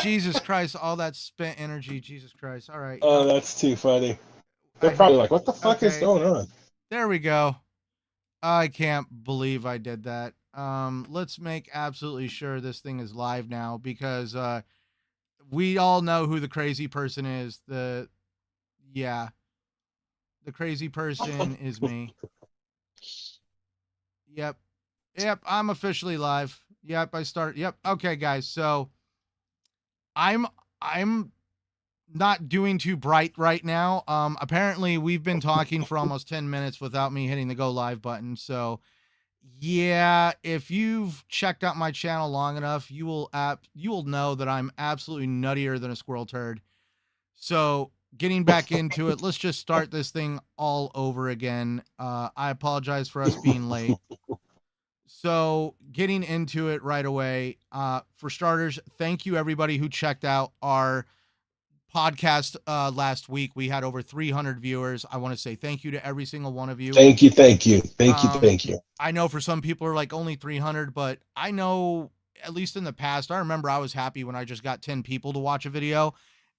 Jesus Christ, all that spent energy. Jesus Christ. All right. Oh, that's too funny. They're I hit. probably like, what the fuck is Okay. going on? There we go. I can't believe I did that. Let's make absolutely sure this thing is live now because we all know who the crazy person is. Yeah, the crazy person is me. Yep. Yep, I'm officially live. Yep, I start. Yep. Okay, guys. So I'm I'm not doing too bright right now. Apparently we've been talking for almost 10 minutes without me hitting the go live button. So yeah, if you've checked out my channel long enough, you will know that I'm absolutely nuttier than a squirrel turd. So getting back into it, let's just start this thing all over again. I apologize for us being late. So getting into it right away. For starters, thank you everybody who checked out our podcast last week. We had over 300 viewers. I want to say thank you to every single one of you. Thank you, thank you, thank you, Um, thank you. I know for some people are like only 300, but I know at least in the past, I remember I was happy when I just got 10 people to watch a video.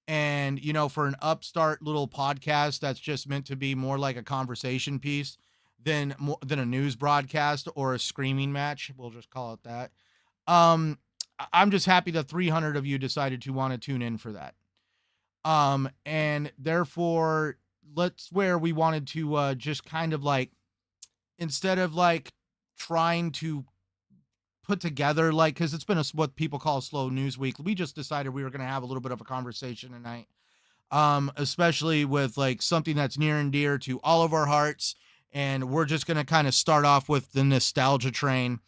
And, you know, for an upstart little podcast that's just meant to be more like a conversation piece than a news broadcast or a screaming match, we'll just call it that. I'm just happy that 300 of you decided to want to tune in for that. And therefore, let's where we wanted to just kind of like, instead of like trying to put together like, because it's been what people call a slow news week, we just decided we were going to have a little bit of a conversation tonight, especially with like something that's near and dear to all of our hearts. And we're just going to kind of start off with the nostalgia train.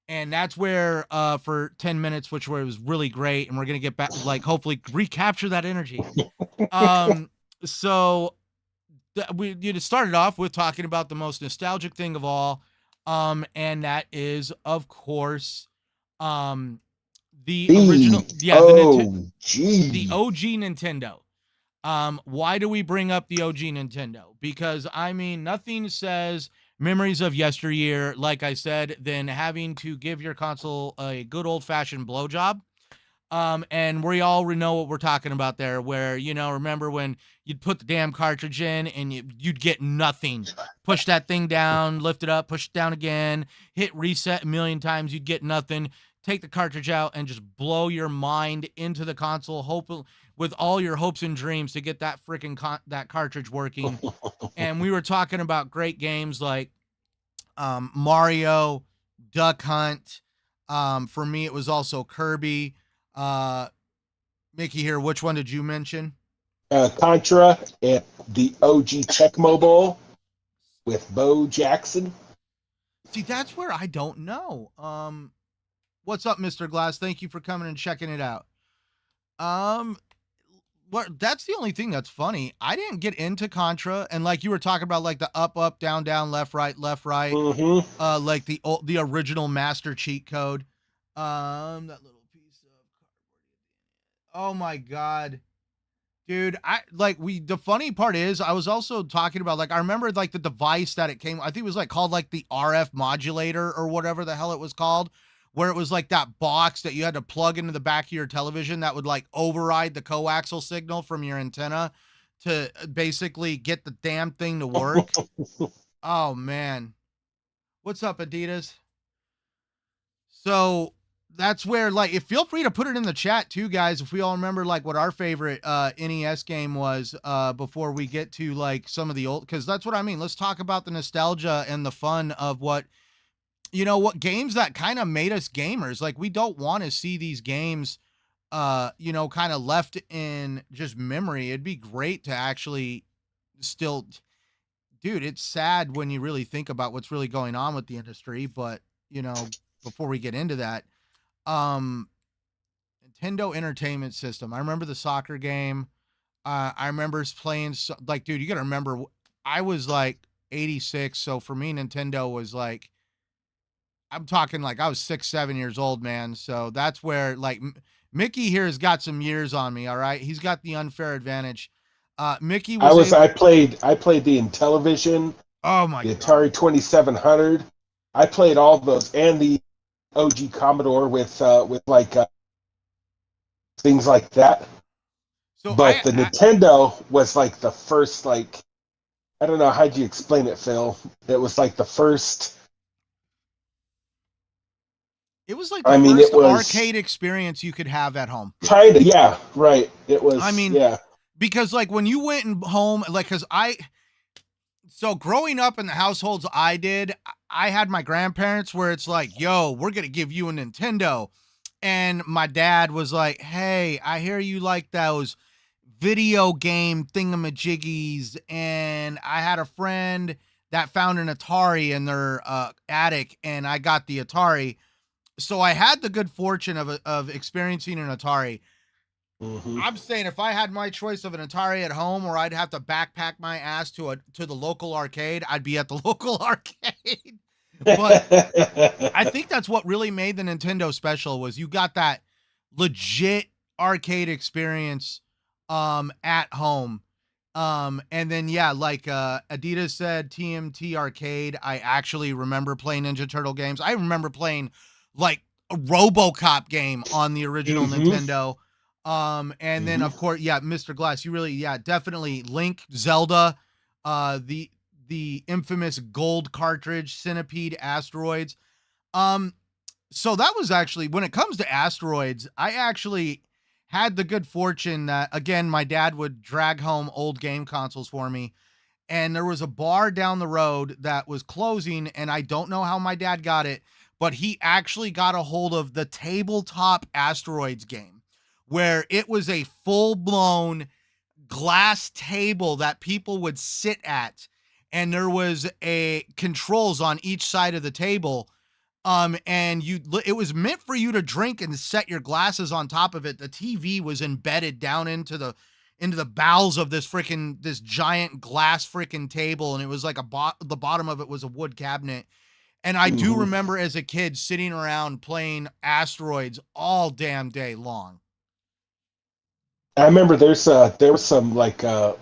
And that's where for 10 minutes, which was really great, and we're going to get back, like hopefully recapture that energy. So we you started off with talking about the most nostalgic thing of all, and that is of course the original, the OG Nintendo. Why do we bring up the OG Nintendo? Because I mean, nothing says memories of yesteryear, like I said, than having to give your console a good old fashioned blowjob. And we all know what we're talking about there, where, you know, remember when you'd put the damn cartridge in and you'd get nothing. Push that thing down, lift it up, push it down again, hit reset a million times, you'd get nothing. Take the cartridge out and just blow your mind into the console, hope with all your hopes and dreams to get that freaking that cartridge working. And we were talking about great games like Mario, Duck Hunt. For me, it was also Kirby. Mickey here, which one did you mention? Contra and the OG Tecmo Bowl with Bo Jackson. See, that's where I don't know. What's up, Mr. Glass? Thank you for coming and checking it out. What? That's the only thing that's funny. I didn't get into Contra, and like you were talking about, like the up, down, down, left, right, Mm-hmm. like the original master cheat code. That little piece of cardboard. Oh my god, dude! The funny part is, I was also talking about, like, I remember like the device that it came. I think it was like called like the RF modulator or whatever the hell it was called, where it was like that box that you had to plug into the back of your television that would like override the coaxial signal from your antenna to basically get the damn thing to work. Oh man. What's up, Adidas? So that's where, like, if feel free to put it in the chat too, guys, if we all remember like what our favorite NES game was before we get to like some of the old, because that's what I mean. Let's talk about the nostalgia and the fun of what, you know, what games that kind of made us gamers. Like, we don't want to see these games you know, kind of left in just memory. It'd be great to actually still, dude, it's sad when you really think about what's really going on with the industry. But, you know, before we get into that, um Nintendo Entertainment System, I remember the soccer game. I remember playing like, dude, you gotta remember, I was like 86, so for me Nintendo was like, I'm talking like I was 6, 7 years old, man. So that's where like Mickey here has got some years on me. All right, he's got the unfair advantage. Mickey was I played the Intellivision, oh my the god, Atari 2700. I played all those and the OG Commodore with like things like that. So But the Nintendo was like the first, like, I don't know, how'd you explain it, Phil? It was like the first. It was like the I mean, first it was arcade experience you could have at home. kind of, yeah, right. It was, I mean, yeah. because like when you went home, like, so growing up in the households I did, I had my grandparents where it's like, yo, we're going to give you a Nintendo. And my dad was like, hey, I hear you like those video game thingamajiggies. And I had a friend that found an Atari in their attic, and I got the Atari. So I had the good fortune of experiencing an Atari. Mm-hmm. I'm saying if I had my choice of an Atari at home, or I'd have to backpack my ass to the local arcade, I'd be at the local arcade. But I think that's what really made the Nintendo special, was you got that legit arcade experience at home. And then yeah, like Adidas said, TMT Arcade. I actually remember playing Ninja Turtle games. I remember playing like a RoboCop game on the original Nintendo. And then of course, yeah, Mr. Glass, you really, yeah, definitely Link, Zelda, the infamous gold cartridge, Centipede, Asteroids. So that was actually, when it comes to Asteroids, I actually had the good fortune that, again, my dad would drag home old game consoles for me. And there was a bar down the road that was closing, and I don't know how my dad got it, but he actually got a hold of the tabletop Asteroids game, where it was a full-blown glass table that people would sit at, and there was a controls on each side of the table. And it was meant for you to drink and set your glasses on top of it. The TV was embedded down into the bowels of this giant glass freaking table, and it was like the bottom of it was a wood cabinet. And I do remember as a kid sitting around playing Asteroids all damn day long. I remember there was some like there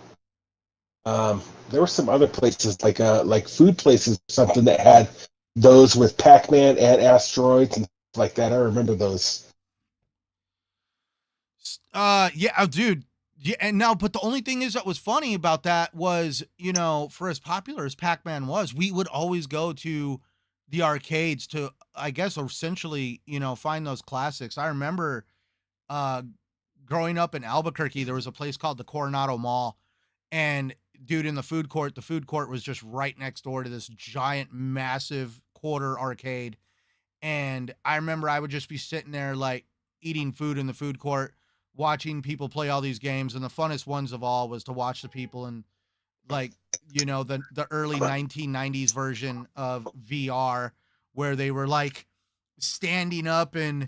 were some other places like food places or something that had those with Pac-Man and Asteroids and stuff like that. I remember those. Yeah, dude. Yeah, and now, but the only thing is that was funny about that was, for as popular as Pac-Man was, we would always go to the arcades to, I guess, essentially, find those classics. I remember growing up in Albuquerque, there was a place called the Coronado Mall, and dude, in the food court was just right next door to this giant, massive quarter arcade. And I remember I would just be sitting there, like, eating food in the food court, watching people play all these games. And the funnest ones of all was to watch the people in, like, the early 1990s version of VR, where they were like standing up in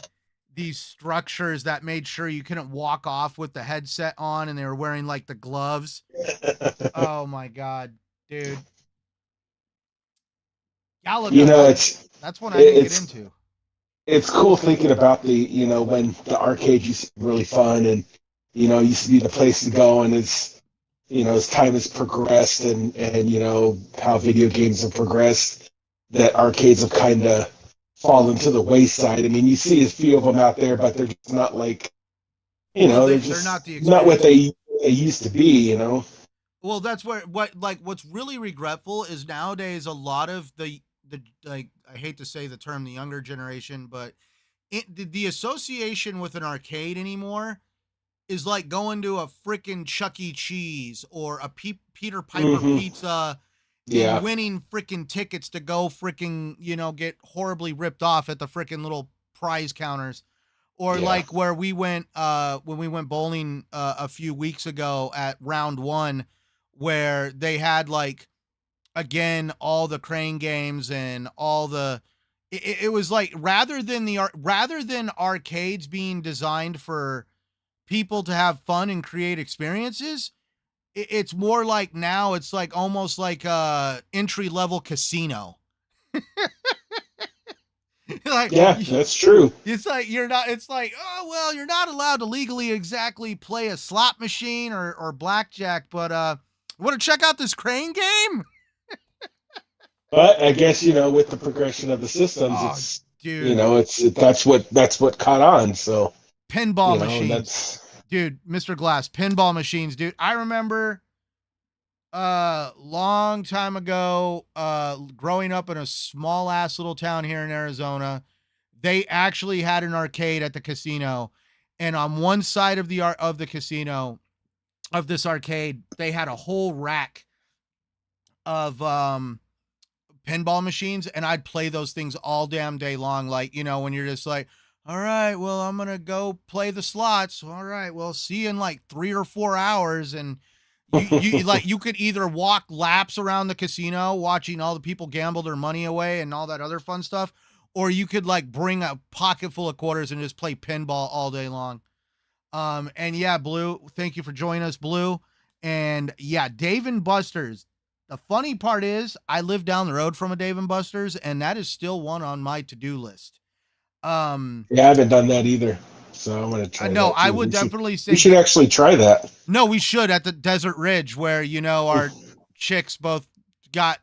these structures that made sure you couldn't walk off with the headset on, and they were wearing like the gloves. Oh my God, dude. Galaga, that's what I didn't get into. It's cool thinking about when the arcade used to be really fun, and, used to be the place to go. And as time has progressed, and how video games have progressed, that arcades have kind of fallen to the wayside. I mean, you see a few of them out there, but they're just not like, they're just not what they used to be, Well, that's what's really regretful is nowadays a lot of the like, I hate to say the term, the younger generation, but the association with an arcade anymore is like going to a freaking Chuck E. Cheese or a Peter Piper pizza, and winning freaking tickets to go freaking, get horribly ripped off at the freaking little prize counters. Or like where we went when we went bowling a few weeks ago at round one, where they had, like, again, all the crane games and all it was like, rather than arcades being designed for people to have fun and create experiences, it's more like, now it's like almost like a entry level casino. Like, yeah, that's true. It's like oh well, you're not allowed to legally exactly play a slot machine or blackjack, but want to check out this crane game? But I guess, with the progression of the systems, it's dude, that's what caught on. So pinball You know, and machines, that's dude. Mr. Glass, pinball machines, dude. I remember long time ago, growing up in a small ass little town here in Arizona, they actually had an arcade at the casino, and on one side of the casino of this arcade, they had a whole rack of pinball machines, and I'd play those things all damn day long. Like, you know, when you're just like, all right, well, I'm gonna go play the slots. All right, well, see you in like 3 or 4 hours. And you like, you could either walk laps around the casino watching all the people gamble their money away and all that other fun stuff, or you could like bring a pocket full of quarters and just play pinball all day long. And yeah, Blue, thank you for joining us, Blue. And yeah, Dave and Buster's. The funny part is I live down the road from a Dave and Buster's, and that is still one on my to-do list. yeah, I haven't done that either. So I'm gonna try No, that I too. would definitely say We should actually try that. no, we should at the Desert Ridge where, you know, our chicks both got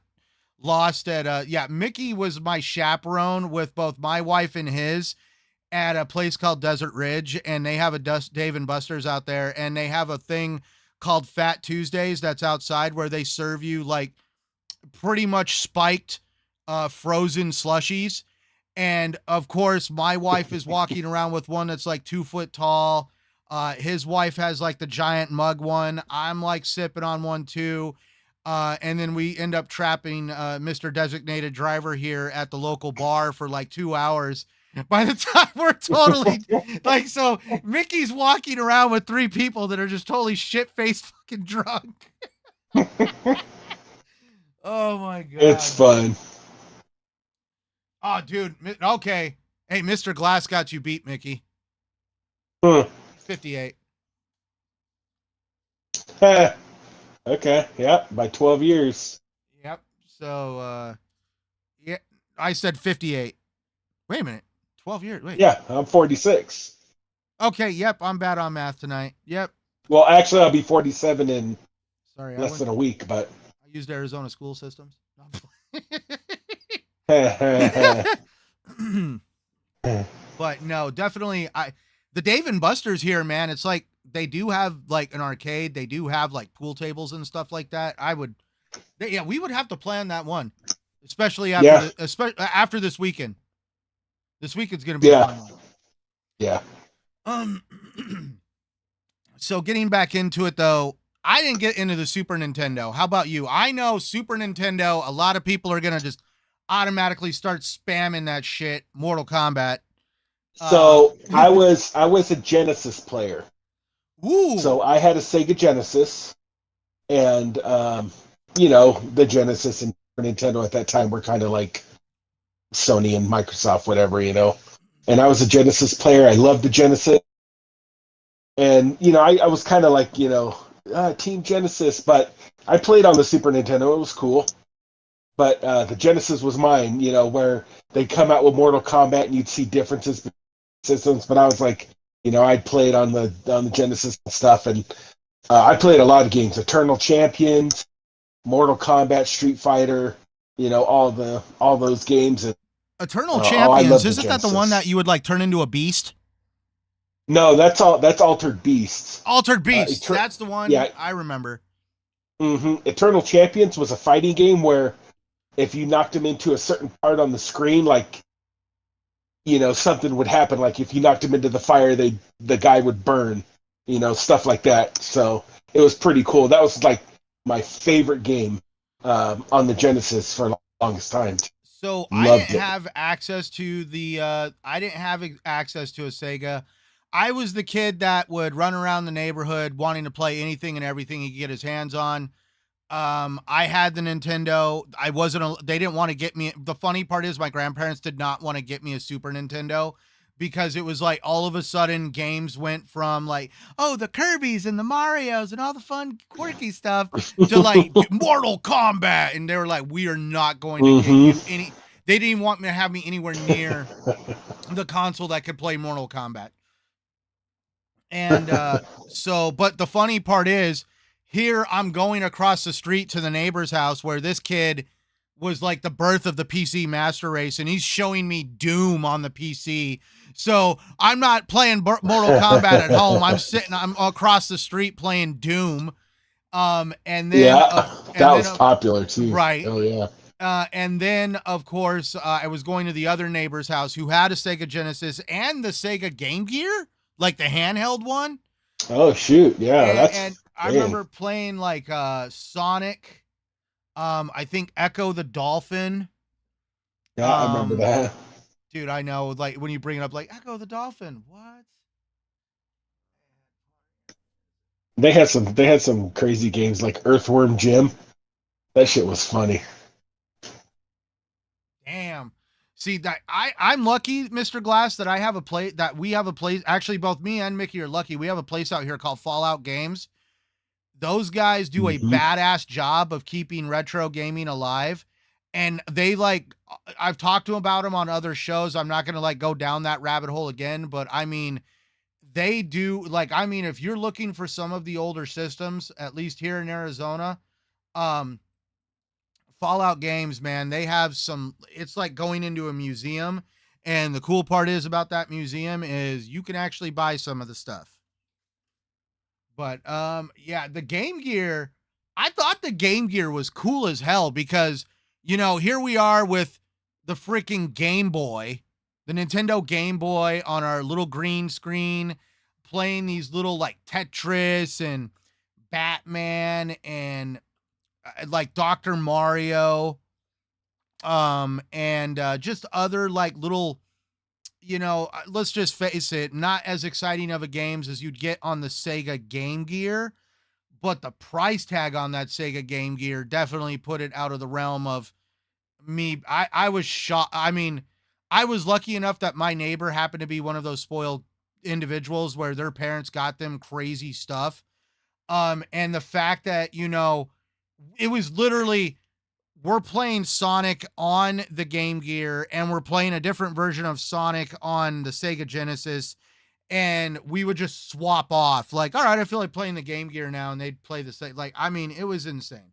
lost at yeah, Mickey was my chaperone with both my wife and his at a place called Desert Ridge, and they have a Dave and Buster's out there, and they have a thing called Fat Tuesdays that's outside where they serve you like pretty much spiked frozen slushies. And of course, my wife is walking around with one that's like 2 foot tall. His wife has like the giant mug one. I'm like sipping on one too. And then we end up trapping Mr. Designated Driver here at the local bar for like 2 hours. By the time we're totally like, so Mickey's walking around with 3 people that are just totally shit-faced fucking drunk. Oh my God. It's fun. Oh, dude. Okay. Hey, Mr. Glass got you beat, Mickey. Huh. 58. Okay. Yeah. By 12 years. Yep. So, yeah, I said 58. Wait a minute. 12 years. Wait. Yeah. I'm 46. Okay. Yep. I'm bad on math tonight. Yep. Well, actually, I'll be 47 in Sorry. less than a week, but. I used Arizona school systems. But no, definitely the Dave and Buster's here, man. It's like they do have like an arcade. They do have like pool tables and stuff like that. Yeah, we would have to plan that one, especially after this weekend. This weekend's gonna be a fun one. Yeah. So getting back into it though, I didn't get into the Super Nintendo. How about you? I know Super Nintendo, a lot of people are gonna just automatically start spamming that shit, Mortal Kombat. So I was a Genesis player. Ooh. So I had a Sega Genesis, and you know, the Genesis and Nintendo at that time were kind of like Sony and Microsoft, whatever, you know. And I was a Genesis player. I loved the Genesis, and you know, I was kind of like, you know, Team Genesis, but I played on the Super Nintendo. It was cool. But the Genesis was mine, you know, where they come out with Mortal Kombat and you'd see differences between systems. But I was like, you know, I played on the Genesis and stuff, and I played a lot of games: Eternal Champions, Mortal Kombat, Street Fighter, you know, all those games. And Eternal Champions, isn't that the one that you would like turn into a beast? No, that's Altered Beasts. Altered Beasts, that's the one. Yeah, I remember. Mm-hmm. Eternal Champions was a fighting game where if you knocked him into a certain part on the screen, like, you know, something would happen. Like if you knocked him into the fire, the guy would burn, you know, stuff like that. So it was pretty cool. That was like my favorite game on the Genesis for the longest time. So I didn't have access to a Sega. I was the kid that would run around the neighborhood wanting to play anything and everything he could get his hands on. I had the Nintendo. They didn't want to get me. The funny part is my grandparents did not want to get me a Super Nintendo because it was like all of a sudden games went from like, oh, the Kirby's and the Marios and all the fun quirky stuff to like Mortal Kombat. And they were like, we are not going to get you any. They didn't even want me to have me anywhere near the console that could play Mortal Kombat. And but the funny part is, here I'm going across the street to the neighbor's house where this kid was like the birth of the PC Master Race, and he's showing me Doom on the PC. So I'm not playing Mortal Kombat at home. I'm across the street playing Doom. And then Yeah, that was popular too. right. Oh yeah. And then, of course, I was going to the other neighbor's house who had a Sega Genesis and the Sega Game Gear, like the handheld one. Oh shoot, yeah, And I remember playing like Sonic. I think Echo the Dolphin. Yeah, I remember that. Dude, I know. Like when you bring it up, like Echo the Dolphin. What? They had some crazy games like Earthworm Jim. That shit was funny. Damn. See that I'm lucky, Mr. Glass, that we have a place. Actually, both me and Mickey are lucky. We have a place out here called Fallout Games. Those guys do a badass job of keeping retro gaming alive. And they I've talked to them about them on other shows. I'm not going to go down that rabbit hole again, but I mean, they do if you're looking for some of the older systems, at least here in Arizona, Fallout Games, man, they have it's like going into a museum. And the cool part is about that museum is you can actually buy some of the stuff. But yeah, the Game Gear, I thought the Game Gear was cool as hell because, here we are with the freaking Game Boy, the Nintendo Game Boy on our little green screen, playing these little Tetris and Batman and Dr. Mario, and just other little, let's just face it, not as exciting of a games as you'd get on the Sega Game Gear, but the price tag on that Sega Game Gear definitely put it out of the realm of me. I was shocked. I mean, I was lucky enough that my neighbor happened to be one of those spoiled individuals where their parents got them crazy stuff. And the fact that, it was literally, we're playing Sonic on the Game Gear and we're playing a different version of Sonic on the Sega Genesis. And we would just swap off all right, I feel like playing the Game Gear now. And they'd play the same. It was insane.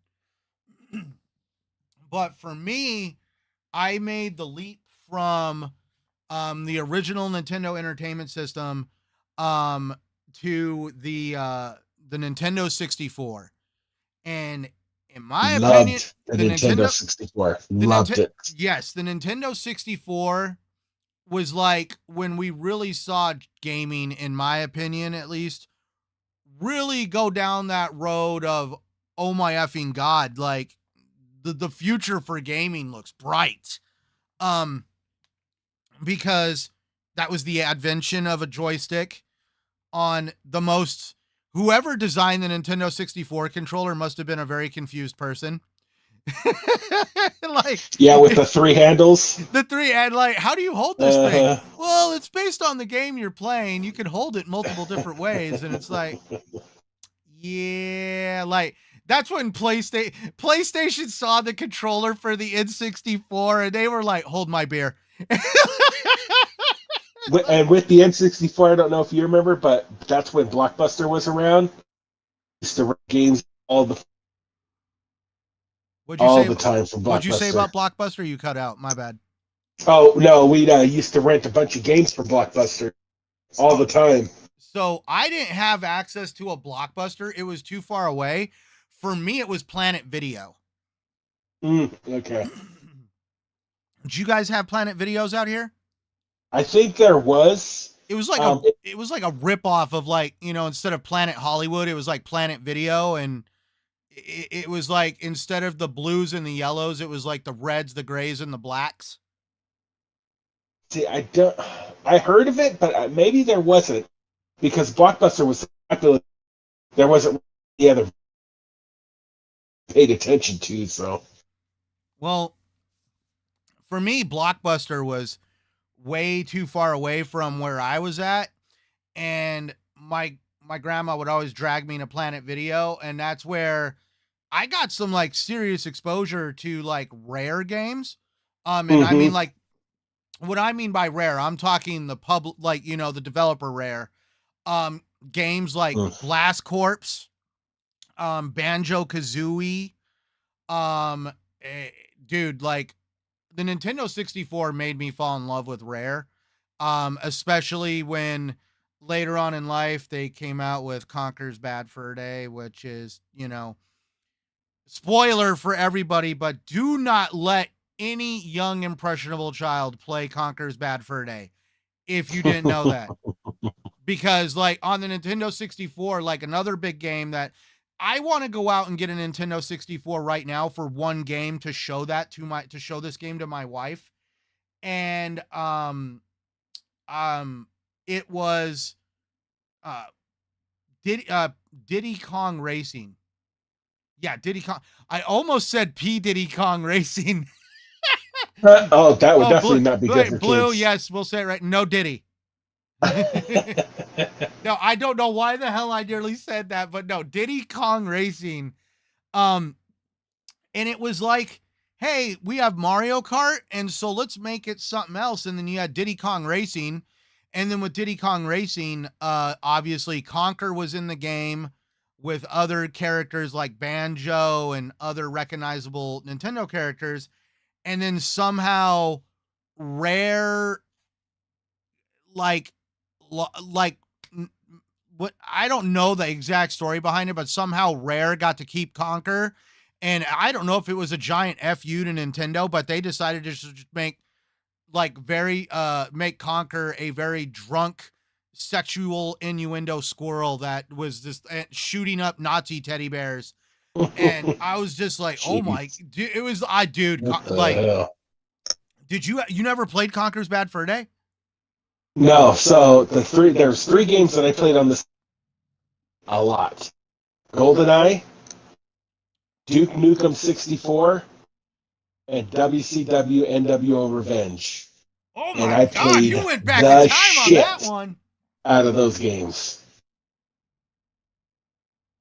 But for me, I made the leap from the original Nintendo Entertainment System to the Nintendo 64. And in my opinion, the Nintendo 64. Loved it. Yes, the Nintendo 64 was when we really saw gaming, in my opinion, at least, really go down that road of, oh my effing God, the future for gaming looks bright. Because that was the invention of a joystick on the most. Whoever designed the Nintendo 64 controller must have been a very confused person. Yeah, with the three handles. The three, and how do you hold this thing? Well, it's based on the game you're playing. You can hold it multiple different ways, and it's yeah, that's when PlayStation saw the controller for the N64, and they were like, "Hold my beer." And with the N64, I don't know if you remember, but that's when Blockbuster was around. Used to run games all the time from Blockbuster. What'd you say about Blockbuster? You cut out. My bad. Oh no, we used to rent a bunch of games from Blockbuster all the time. So I didn't have access to a Blockbuster. It was too far away. For me, it was Planet Video. Okay. Did you guys have Planet Videos out here? I think there was. It was it was like a ripoff of instead of Planet Hollywood, it was like Planet Video, and it was instead of the blues and the yellows, it was the reds, the grays, and the blacks. See, I heard of it, but maybe there wasn't, because Blockbuster was popular. There wasn't the other paid attention to, so. Well, for me, Blockbuster was way too far away from where I was at, and my grandma would always drag me to Planet Video, and that's where I got some serious exposure to rare games. And I mean what I mean by rare, I'm talking the public, the developer rare games like Blast Corps, Banjo Kazooie, dude, like the Nintendo 64 made me fall in love with Rare. Especially when later on in life they came out with Conker's Bad Fur Day, which is, spoiler for everybody, but do not let any young impressionable child play Conker's Bad Fur Day if you didn't know that. Because like on the Nintendo 64, like another big game that I want to go out and get a Nintendo 64 right now for one game to show to show this game to my wife. And it was uh Diddy Kong Racing. Yeah, Diddy Kong. I almost said P Diddy Kong Racing. Oh, that would definitely Blue, not be good for Blue, kids. yes, we'll say it right. No Diddy. No, I don't know why the hell I nearly said that, but no, Diddy Kong Racing. Um, and it was like, hey, we have Mario Kart, and so let's make it something else. And then you had Diddy Kong Racing, and then with Diddy Kong Racing, obviously Conker was in the game with other characters like Banjo and other recognizable Nintendo characters, and then somehow Rare, like, like what, I don't know the exact story behind it, but somehow Rare got to keep Conker. And I don't know if it was a giant FU to Nintendo, but they decided to just make make Conker a very drunk sexual innuendo squirrel that was just shooting up Nazi teddy bears. And I was just like, oh my, dude, it was, dude, What the like, hell? did you never played Conker's Bad Fur Day? No, so there's three games that I played on this a lot. GoldenEye, Duke Nukem 64, and WCW NWO Revenge. Oh And my I God, played you went back the in time on that shit one. out of those games.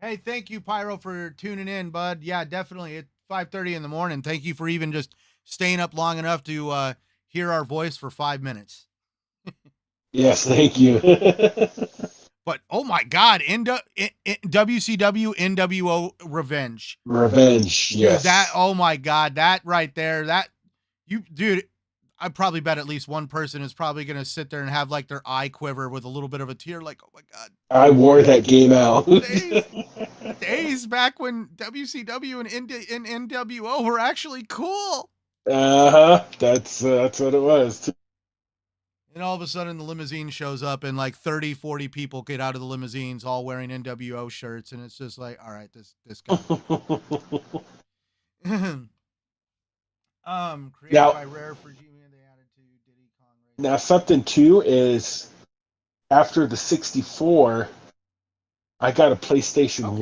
Hey, thank you, Pyro, for tuning in, bud. Yeah, definitely. It's 5:30 in the morning. Thank you for even just staying up long enough to hear our voice for 5 minutes. Yes, thank you. But oh my God, WCW NWO Revenge. Revenge, Dude, yes. that, oh my God, that right there, dude, I probably bet at least one person is probably going to sit there and have like their eye quiver with a little bit of a tear, like, oh my God. I wore that game out. The days back when WCW and NWO were actually cool. That's what it was. And all of a sudden the limousine shows up and like 30, 40 people get out of the limousines all wearing NWO shirts. And it's just like, all right, this guy. Created Now, by Rare for G-Man, they added to Diddy Kong Racing. now something too is after the 64, I got a PlayStation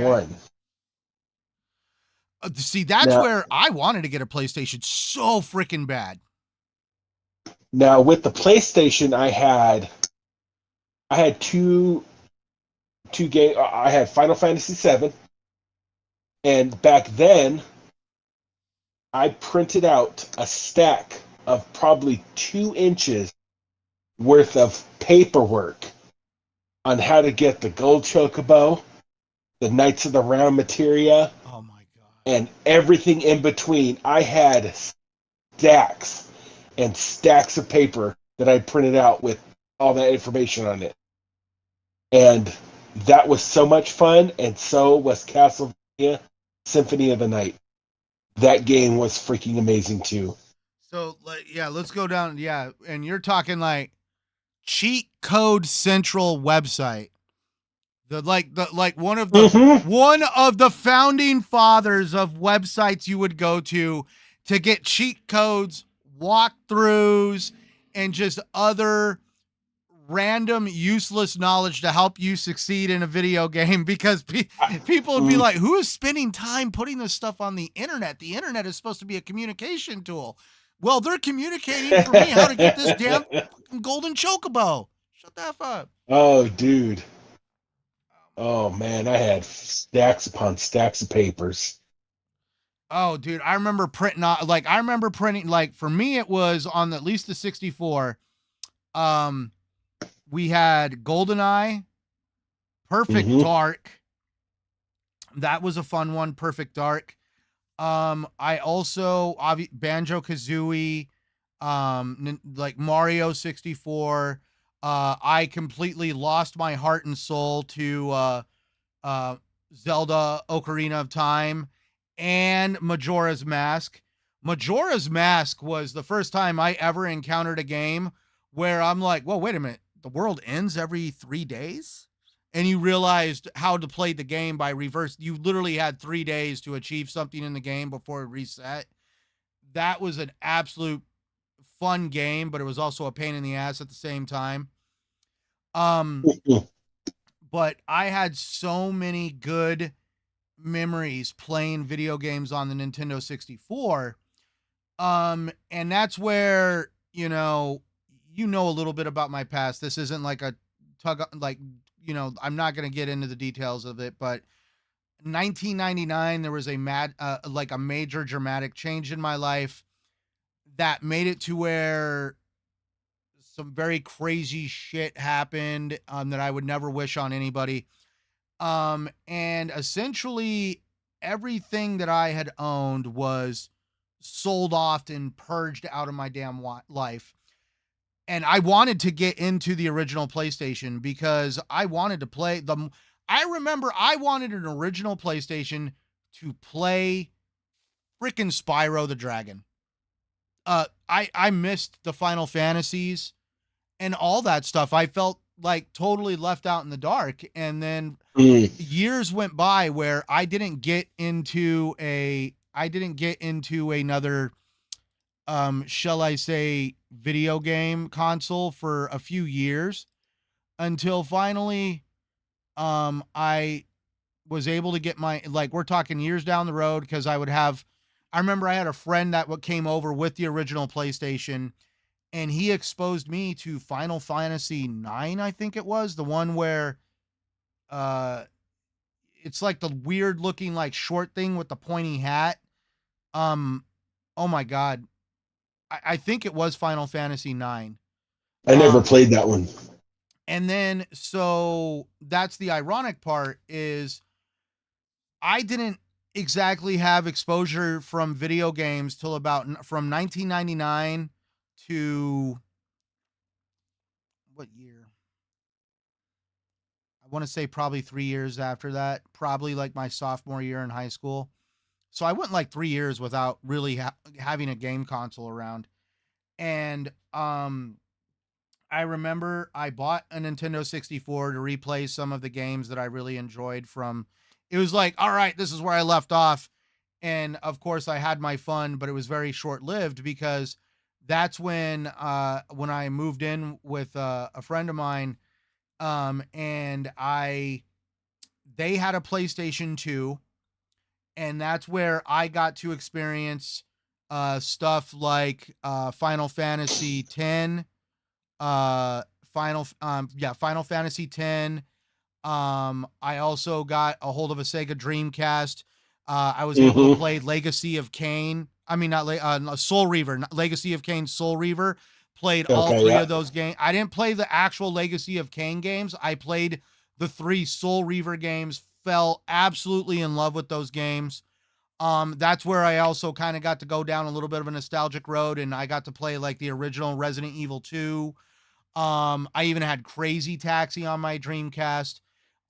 1. See, that's Now, where I wanted to get a PlayStation so freaking bad. now with the PlayStation, I had two games. I had Final Fantasy VII, and back then, I printed out a stack of probably 2 inches worth of paperwork on how to get the Gold Chocobo, the Knights of the Round materia, Oh my God. and everything in between. I had stacks and stacks of paper that I printed out with all that information on it. And that was so much fun, and so was Castlevania Symphony of the Night. That game was freaking amazing too. So, like, yeah, let's go down. Yeah, and you're talking like Cheat Code Central website. One of the founding fathers of websites you would go to get cheat codes, walkthroughs, and just other random useless knowledge to help you succeed in a video game, because people would be like, who is spending time putting this stuff on the internet? The internet is supposed to be a communication tool. Well, they're communicating for me how to get this damn golden chocobo. Shut the F up. Oh, dude. Oh, man. I had stacks upon stacks of papers. Oh, dude, I remember printing, like, for me, it was on at least the 64. We had GoldenEye, Perfect Dark. That was a fun one, Perfect Dark. I also Banjo Kazooie, like Mario 64. I completely lost my heart and soul to uh, Zelda Ocarina of Time and Majora's Mask. Majora's Mask was the first time I ever encountered a game where I'm like, whoa, wait a minute. The world ends every 3 days? And you realized how to play the game by reverse. You literally had 3 days to achieve something in the game before it reset. That was an absolute fun game, but it was also a pain in the ass at the same time. Um, but I had so many good memories playing video games on the Nintendo 64. And that's where, you know a little bit about my past. This isn't like a like, I'm not going to get into the details of it, but 1999 there was a like a major dramatic change in my life that made it to where some very crazy shit happened, that I would never wish on anybody. And essentially everything that I had owned was sold off and purged out of my damn life. And I wanted to get into the original PlayStation because I wanted to play the. I remember I wanted an original PlayStation to play freaking Spyro the Dragon. I missed the Final Fantasies and all that stuff. I felt like totally left out in the dark. And then Mm. years went by where I didn't get into another, shall I say, video game console for a few years until finally I was able to get my, like, we're talking years down the road, because I remember I had a friend that came over with the original PlayStation, and he exposed me to Final Fantasy 9, I think it was, the one where uh it's like the weird looking like short thing with the pointy hat. Um oh my god. I think it was Final Fantasy 9. I never Um played that one. and then so that's the ironic part is I didn't exactly have exposure from video games till about from 1999 to what year? I want to say probably 3 years after that, probably like my sophomore year in high school. So I went like 3 years without really having a game console around. And I remember I bought a Nintendo 64 to replay some of the games that I really enjoyed from. It was like, all right, this is where I left off. And of course I had my fun, but it was very short-lived because that's when I moved in with a friend of mine, and they had a PlayStation 2, and that's where I got to experience stuff like Final Fantasy 10, Final Fantasy 10. I also got a hold of a Sega Dreamcast. I was able to Hmm. play Legacy of Kain. I mean, not Soul Reaver, Legacy of Kain, Soul Reaver. Played all Okay, three yeah. of those games. I didn't play the actual Legacy of Kain games. I played the three Soul Reaver games. Fell absolutely in love with those games. That's where I also kind of got to go down a little bit of a nostalgic road, and I got to play like the original Resident Evil 2. I even had Crazy Taxi on my Dreamcast.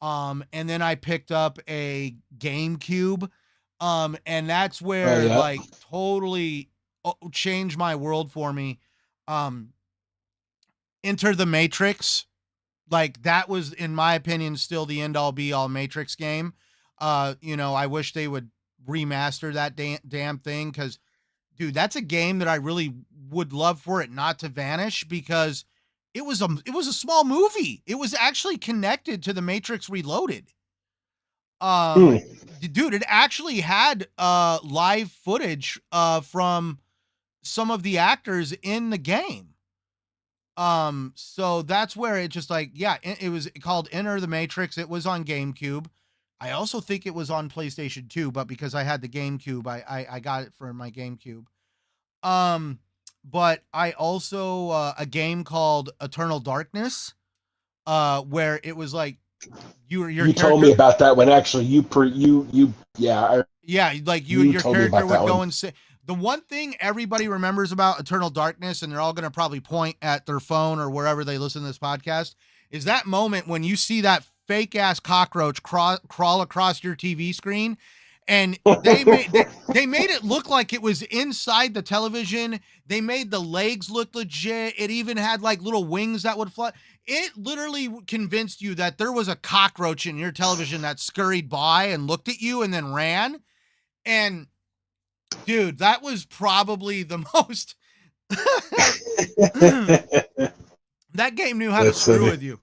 And then I picked up a GameCube. And that's Oh where yeah. like totally changed my world for me. Um, Enter the Matrix, like that was, in my opinion, still the end all be all Matrix game. I wish they would remaster that damn thing, because dude, that's a game that I really would love for it not to vanish, because it was a small movie. It was actually connected to the Matrix Reloaded. Um, Hmm. Dude, it actually had live footage from some of the actors in the game. So that's where it just like, yeah, it was called Enter the Matrix. It was on GameCube. I also think it was on PlayStation 2, but because I had the GameCube, I got it for my GameCube. Um, but I also a game called Eternal Darkness, where it was like your You told me character. about that when actually you yeah, Yeah, like you your told me character about that would one. go and say the one thing everybody remembers about Eternal Darkness, and they're all going to probably point at their phone or wherever they listen to this podcast, is that moment when you see that fake ass cockroach crawl across your TV screen, and they made it look like it was inside the television. They made the legs look legit. It even had like little wings that would fly. It literally convinced you that there was a cockroach in your television that scurried by and looked at you and then ran. And dude, that was probably the most that game knew how to That's screw funny. with you.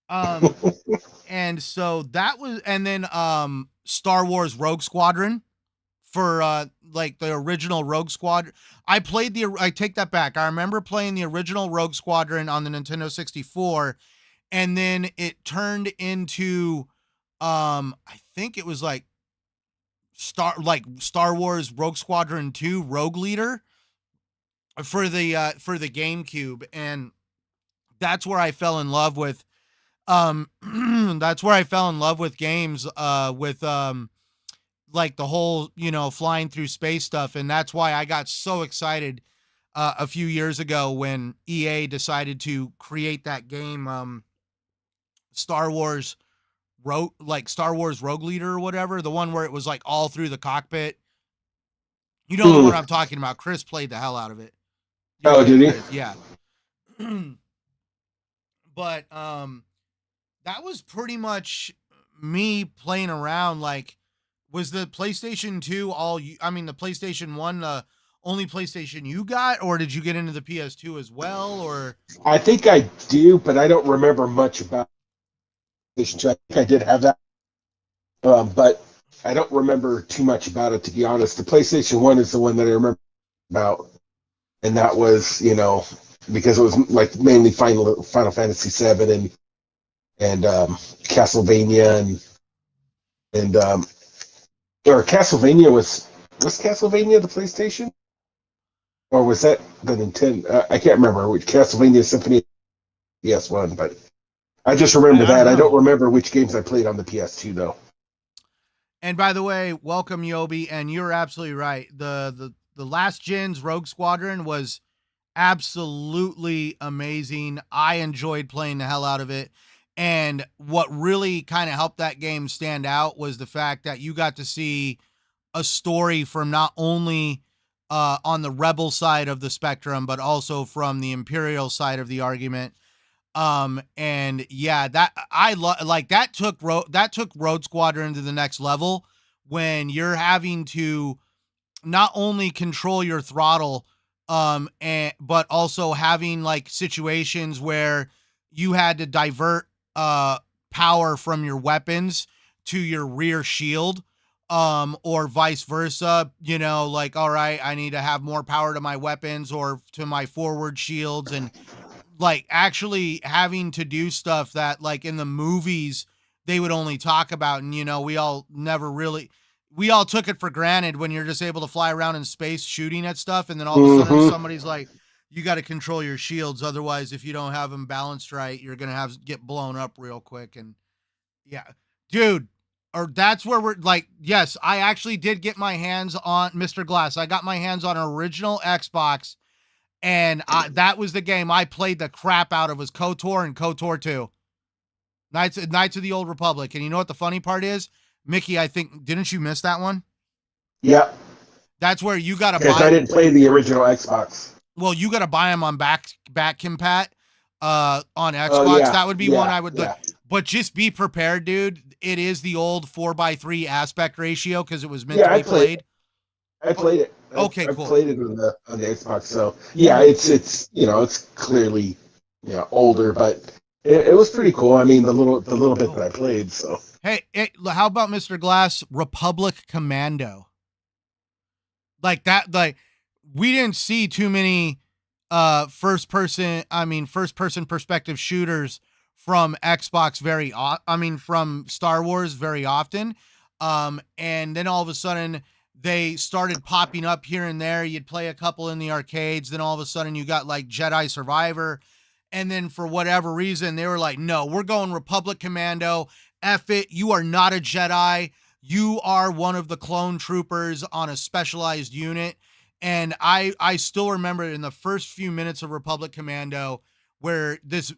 Um and so that was, and then Star Wars Rogue Squadron for like the original Rogue Squadron. I take that back. I remember playing the original Rogue Squadron on the Nintendo 64, and then it turned into I think it was like Star Wars Rogue Squadron 2 Rogue Leader for the GameCube, and that's where I fell in love with that's where I fell in love with games with like the whole, flying through space stuff, and that's why I got so excited a few years ago when EA decided to create that game Star Wars Star Wars Rogue Leader or whatever, the one where it was like all through the cockpit. You know the one I'm talking about. Chris played the hell out of it. Your Oh, kid did he? Chris, yeah. But that was pretty much me playing around. Like, was the PlayStation 2 the PlayStation 1 the only PlayStation you got, or did you get into the PS2 as well, or I think I do, but I don't remember much about PlayStation 2. I think I did have that, but I don't remember too much about it, to be honest. The PlayStation 1 is the one that I remember about, and that was, because it was like mainly Final Fantasy 7 and Castlevania and or Castlevania was Castlevania the PlayStation, or was that the Nintendo? I can't remember which Castlevania Symphony PS1, but I just remember I don't that. I don't know. remember which games I played on the PS2 though. And by the way, welcome Yobi, and you're absolutely right. The last gen's Rogue Squadron was absolutely amazing. I enjoyed playing the hell out of it. And what really kind of helped that game stand out was the fact that you got to see a story from not only on the rebel side of the spectrum, but also from the imperial side of the argument. And yeah, that I like that took Road Squadron to the next level when you're having to not only control your throttle, but also having like situations where you had to divert power from your weapons to your rear shield, or vice versa. Like, all right, I need to have more power to my weapons or to my forward shields, and like actually having to do stuff that like in the movies they would only talk about, and we all took it for granted when you're just able to fly around in space shooting at stuff, and then all of a sudden Mm-hmm. somebody's like, you got to control your shields, otherwise if you don't have them balanced right, you're gonna get blown up real quick. And yeah, dude, or that's where we're like, yes, I actually did get my hands on Mr. Glass. I got my hands on an original Xbox, and that was the game I played the crap out of, was KOTOR and KOTOR 2. Knights of the Old Republic. And you know what the funny part is? Mickey, I think, didn't you miss that one? Yeah, That's where you got to because I buy, didn't play the original Xbox. well, you got to buy them on back compat on Oh Xbox. yeah, That would be one yeah, I would look. yeah. But just be prepared, dude. It is the old 4:3 aspect ratio because it was meant Yeah, to be played. I played it. Okay, I've cool. played it on the Xbox. So yeah, it's it's clearly older, but it was pretty cool. I mean, the little bit that I played. So Hey, how about Mr. Glass Republic Commando? Like that, like we didn't see too many first person perspective shooters from Xbox from Star Wars very often. And then all of a sudden they started popping up here and there. You'd play a couple in the arcades, then all of a sudden you got like Jedi Survivor, And then for whatever reason, they were like, no, we're going Republic Commando. F it. You are not a Jedi. You are one of the clone troopers on a specialized unit. And I still remember in the first few minutes of Republic Commando where this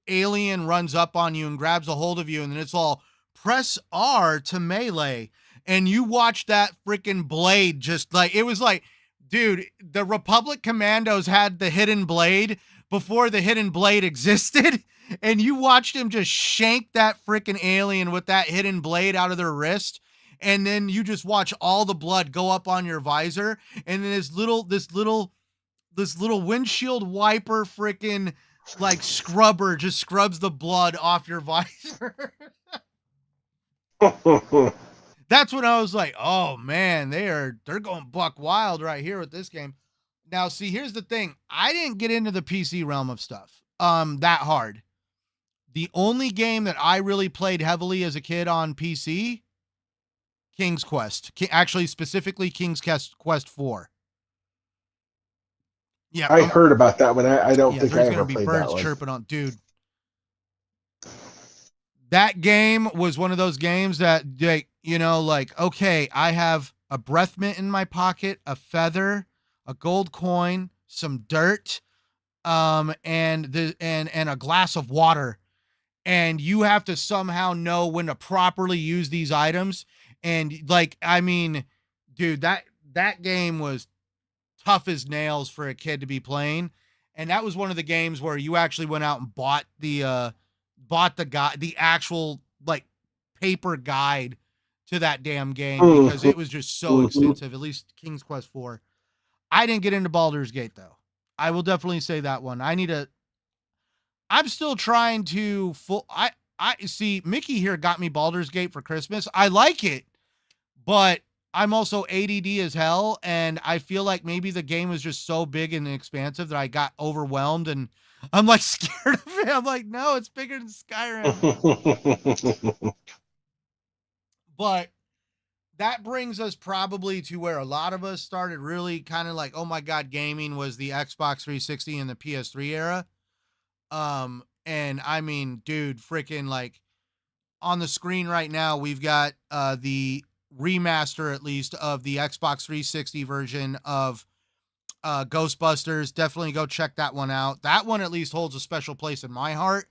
alien runs up on you and grabs a hold of you, and then it's all press R to melee. And you watch that freaking blade just like, it was like, dude, the Republic Commandos had the hidden blade before the hidden blade existed. And you watched him just shank that freaking alien with that hidden blade out of their wrist. And then you just watch all the blood go up on your visor. And then this little windshield wiper freaking like scrubber just scrubs the blood off your visor. That's when I was like, oh man, they're going buck wild right here with this game. Now, see, here's the thing. I didn't get into the PC realm of stuff that hard. The only game that I really played heavily as a kid on PC, King's Quest. Actually, specifically King's Quest 4. Yeah, I heard about that one. I don't think I ever played that one. There's going to be birds chirping on, dude. That game was one of those games that, you know, like, okay, I have a breath mint in my pocket, a feather, a gold coin, some dirt, and a glass of water. And you have to somehow know when to properly use these items. And like, I mean, dude, that game was tough as nails for a kid to be playing. And that was one of the games where you actually went out and bought the actual like paper guide to that damn game because it was just so extensive, at least King's Quest 4. I didn't get into Baldur's Gate though. I will definitely say that one. I'm still trying to I see Mickey here got me Baldur's Gate for Christmas. I like it, but I'm also ADD as hell, and I feel like maybe the game was just so big and expansive that I got overwhelmed, and I'm like scared of it. I'm like, no, it's bigger than Skyrim. But that brings us probably to where a lot of us started really kind of like, oh my God, gaming was the Xbox 360 and the PS3 era. And I mean, dude, freaking like on the screen right now, we've got the remaster, at least, of the Xbox 360 version of Ghostbusters. Definitely go check that one out. That one at least holds a special place in my heart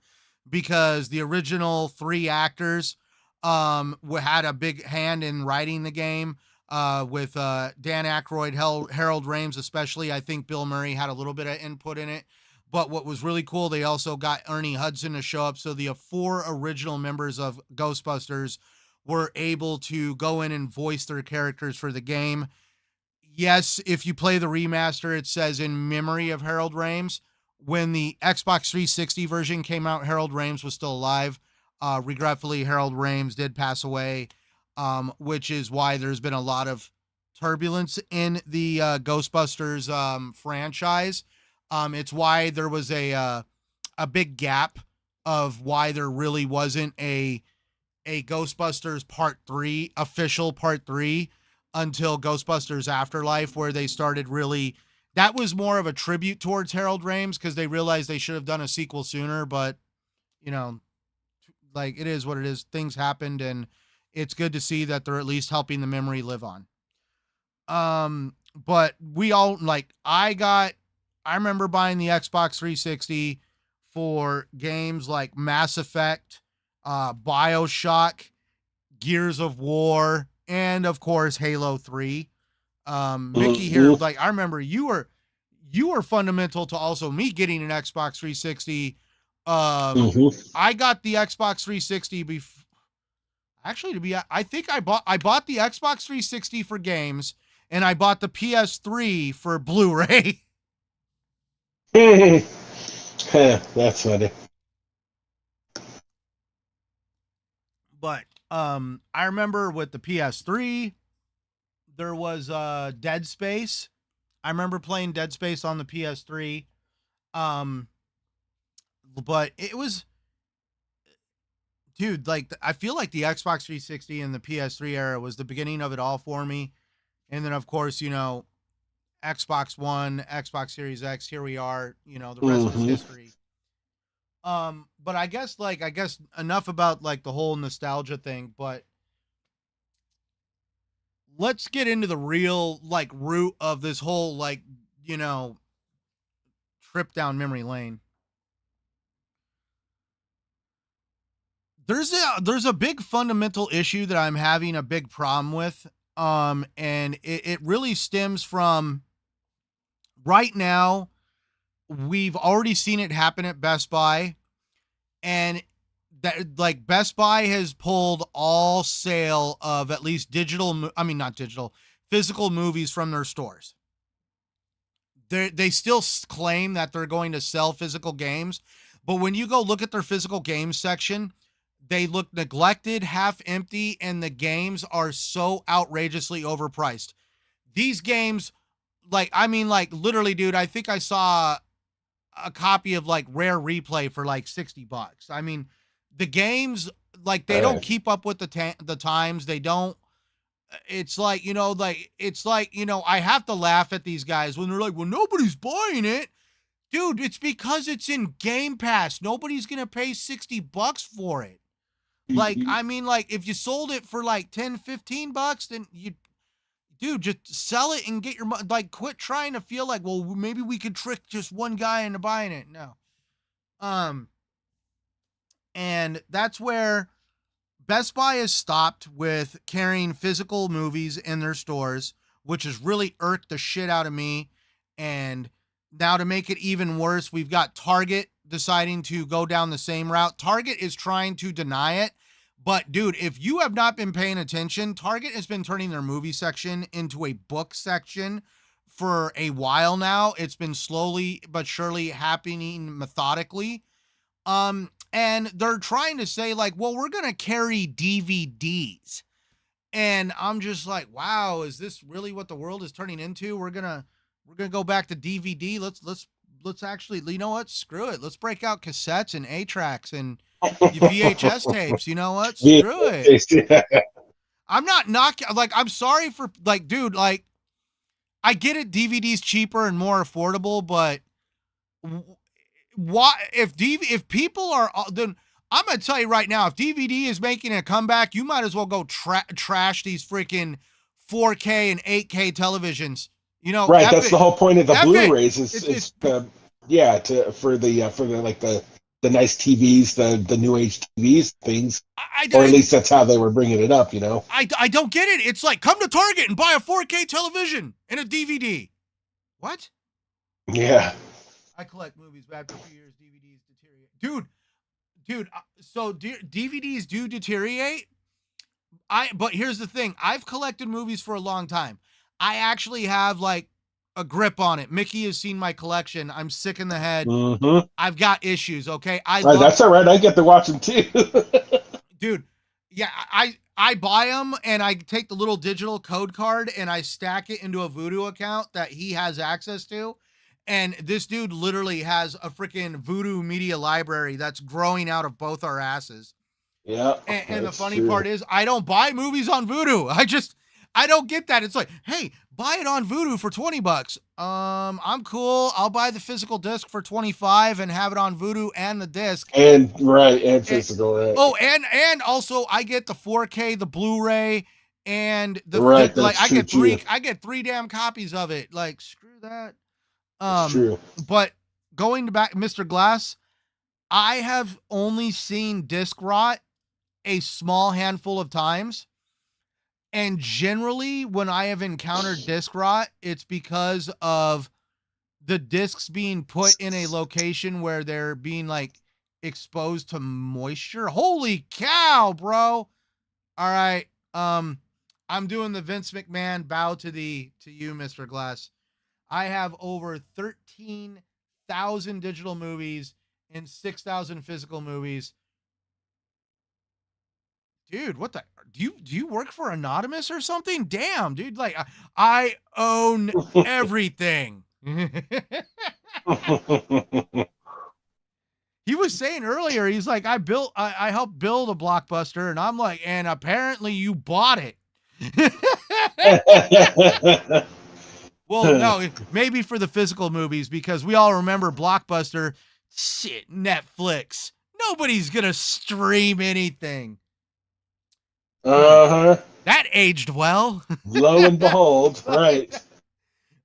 because the original 3 actors had a big hand in writing the game with Dan Aykroyd, Harold Ramis especially. I think Bill Murray had a little bit of input in it. But what was really cool, they also got Ernie Hudson to show up. So the 4 original members of Ghostbusters were able to go in and voice their characters for the game. Yes, if you play the remaster, it says in memory of Harold Ramis. When the Xbox 360 version came out, Harold Ramis was still alive. Regretfully, Harold Ramis did pass away, which is why there's been a lot of turbulence in the Ghostbusters franchise. It's why there was a big gap of why there really wasn't a Ghostbusters official part 3 until Ghostbusters Afterlife, where they started really, that was more of a tribute towards Harold Ramis because they realized they should have done a sequel sooner, but you know, like it is what it is. Things happened and it's good to see that they're at least helping the memory live on. But we all like, I remember buying the Xbox 360 for games like Mass Effect, BioShock, Gears of War, and of course Halo 3. Mickey here, like I remember you were fundamental to also me getting an Xbox 360. I got the Xbox 360 actually I think I bought the Xbox 360 for games and I bought the PS3 for Blu-ray. That's funny. But I remember with the PS3, there was Dead Space. I remember playing Dead Space on the PS3. But it was, dude, like I feel like the Xbox 360 and the PS3 era was the beginning of it all for me. And then of course, you know, Xbox One, Xbox Series X, here we are, you know, the rest is history. But I guess enough about like the whole nostalgia thing, but let's get into the real like root of this whole like, you know, trip down memory lane. There's a big fundamental issue that I'm having a big problem with. And it really stems from right now. We've already seen it happen at Best Buy, and that like Best Buy has pulled all sale of at least I mean not digital, physical movies from their stores. They still claim that they're going to sell physical games, but when you go look at their physical games section, they look neglected, half empty, and the games are so outrageously overpriced. These games, like, I mean, like, literally, dude, I think I saw a copy of like Rare Replay for like $60. I mean, the games, like, they don't keep up with the times. They don't. It's like, I have to laugh at these guys when they're like, well, nobody's buying it. Dude, it's because it's in Game Pass. Nobody's going to pay $60 for it. Like, I mean, like, if you sold it for like 10, $15, then dude, just sell it and get your money. Like, quit trying to feel like, well, maybe we could trick just one guy into buying it. No. And that's where Best Buy has stopped with carrying physical movies in their stores, which has really irked the shit out of me. And now to make it even worse, we've got Target deciding to go down the same route. Target is trying to deny it. But dude, if you have not been paying attention, Target has been turning their movie section into a book section for a while now. It's been slowly but surely happening methodically. And they're trying to say like, well, we're going to carry DVDs. And I'm just like, wow, is this really what the world is turning into? We're going to go back to DVD. Let's actually, you know what? Screw it. Let's break out cassettes and 8-tracks and VHS tapes. You know what? Screw it. I'm not knocking, like, I'm sorry for, like, dude, like, I get it. DVD's cheaper and more affordable, but why, if people are, then I'm going to tell you right now, if DVD is making a comeback, you might as well go trash these freaking 4K and 8K televisions. You know, right. That's the whole point of the Blu-rays for the nice TVs, the new age TVs things, or at least that's how they were bringing it up. You know, I don't get it. It's like, come to Target and buy a 4K television and a DVD. What? Yeah. I collect movies, but after a few years, DVDs deteriorate. Dude. So DVDs do deteriorate. But here's the thing. I've collected movies for a long time. I actually have like a grip on it. Mickey has seen my collection. I'm sick in the head. Mm-hmm. I've got issues. Okay. That's all right. I get to watch them too. Dude. Yeah. I buy them and I take the little digital code card and I stack it into a Voodoo account that he has access to. And this dude literally has a freaking Voodoo media library that's growing out of both our asses. Yeah. And the funny part is I don't buy movies on Voodoo. I don't get that. It's like, hey, buy it on Voodoo for $20. I'm cool. I'll buy the physical disc for $25 and have it on Voodoo and the disc. And physical, right. Oh, and also I get the 4K, the Blu-ray, and I get three damn copies of it. Like, screw that. True. But going back, Mr. Glass, I have only seen disc rot a small handful of times. And generally, when I have encountered disc rot, it's because of the discs being put in a location where they're being like exposed to moisture. Holy cow, bro. All right. I'm doing the Vince McMahon bow to you, Mr. Glass. I have over 13,000 digital movies and 6,000 physical movies. Dude, what the, do you work for Anonymous or something? Damn, dude, like I own everything. He was saying earlier, he's like, I helped build a Blockbuster, and I'm like, and apparently you bought it. Well, no, maybe for the physical movies, because we all remember Blockbuster Shit, Netflix. Nobody's gonna stream anything. Uh-huh. That aged well. Lo and behold, right.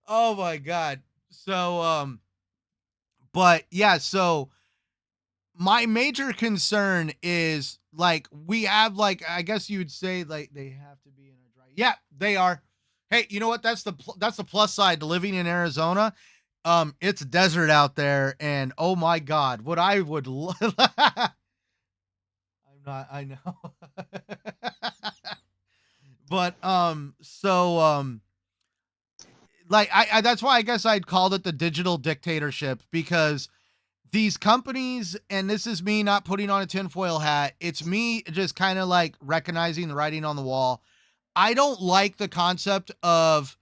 Oh my god. So but yeah, so my major concern is like we have like I guess you would say like they have to be in a dry. Yeah, they are. Hey, you know what? That's the plus side to living in Arizona. It's desert out there, and oh my god, what I would I'm not I know. But like I that's why I guess I'd called it the digital dictatorship, because these companies, and this is me not putting on a tinfoil hat, it's me just kind of like recognizing the writing on the wall. I don't like the concept of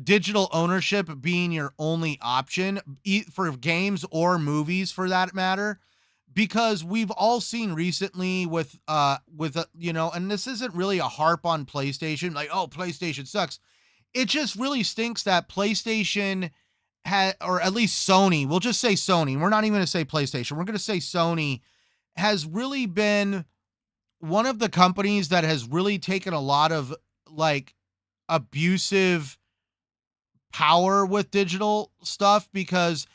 digital ownership being your only option for games or movies for that matter, because we've all seen recently and this isn't really a harp on PlayStation, like, oh, PlayStation sucks. It just really stinks that PlayStation had, or at least Sony, we'll just say Sony. We're not even going to say PlayStation. We're going to say Sony has really been one of the companies that has really taken a lot of like abusive power with digital stuff, because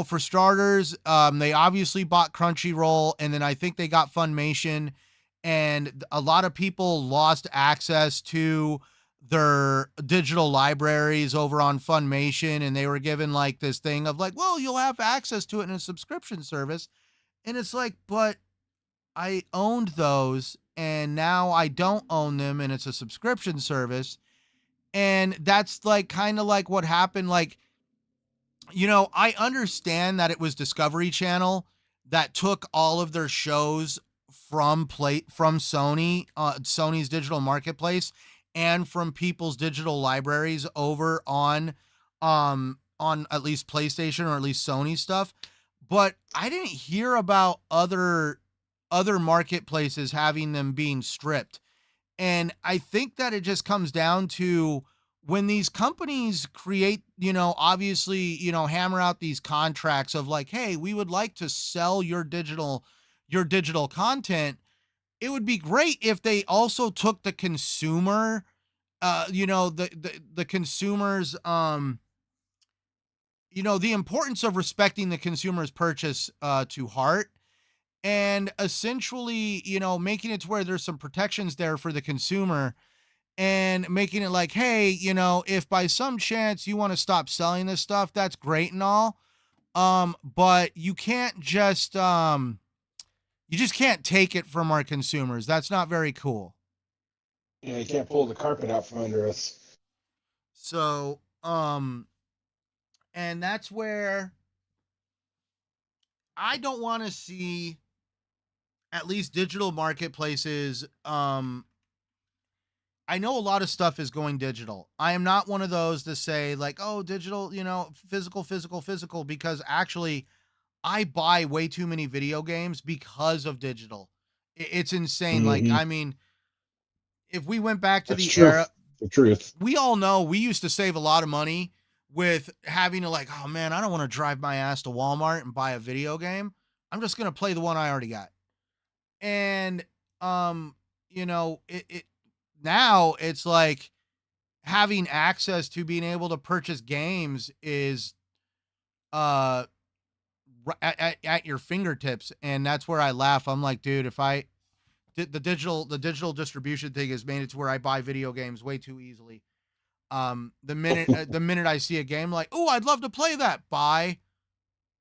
for starters, they obviously bought Crunchyroll, and then I think they got Funimation, and a lot of people lost access to their digital libraries over on Funimation, and they were given like this thing of like, well, you'll have access to it in a subscription service. And it's like, but I owned those and now I don't own them and it's a subscription service. And that's like kind of like what happened. Like, I understand that it was Discovery Channel that took all of their shows from Sony's digital marketplace, and from people's digital libraries over on at least PlayStation or at least Sony stuff. But I didn't hear about other marketplaces having them being stripped. And I think that it just comes down to when these companies create, obviously, hammer out these contracts of like, hey, we would like to sell your digital content. It would be great if they also took the consumer, the consumers, the importance of respecting the consumer's purchase to heart, and essentially, making it to where there's some protections there for the consumer, and making it like, hey, if by some chance you want to stop selling this stuff, that's great and all. But you just can't take it from our consumers. That's not very cool. Yeah, you can't pull the carpet out from under us. So, and that's where I don't want to see at least digital marketplaces. I know a lot of stuff is going digital. I am not one of those to say like, oh, digital, physical, physical, physical, because actually I buy way too many video games because of digital. It's insane. Like, Mm-hmm. I mean, if we went back to That's the true. era, The truth. we all know we used to save a lot of money with having to like, oh man, I don't want to drive my ass to Walmart and buy a video game. I'm just going to play the one I already got. And, it now it's like having access to being able to purchase games is uh at your fingertips. And that's where I laugh. I'm like, dude, if I the digital distribution thing has made it to where I buy video games way too easily. The minute I see a game like, oh, I'd love to play that, buy.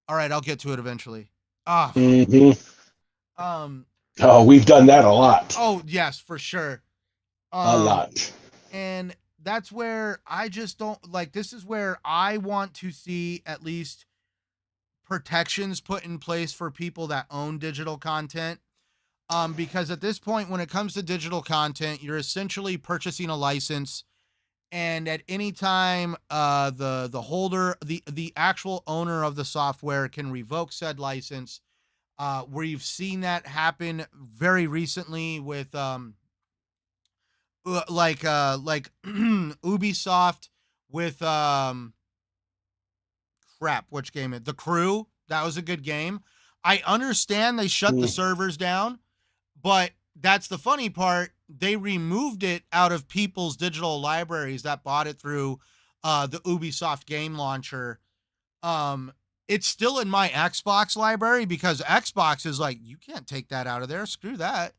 All right, I'll get to it eventually. Ah, Mm-hmm. um Oh, we've done that a lot. oh yes, for sure. A um lot. and that's where I just don't like, this is where I want to see at least protections put in place for people that own digital content. Because at this point, when it comes to digital content, you're essentially purchasing a license, and at any time, the holder, the actual owner of the software can revoke said license. We've seen that happen very recently with like Ubisoft with crap, which game it? The Crew. That was a good game. I understand they shut the Mm. servers down, but that's the funny part. They removed it out of people's digital libraries that bought it through the Ubisoft game launcher. Um, it's still in my Xbox library because Xbox is like, you can't take that out of there. Screw that.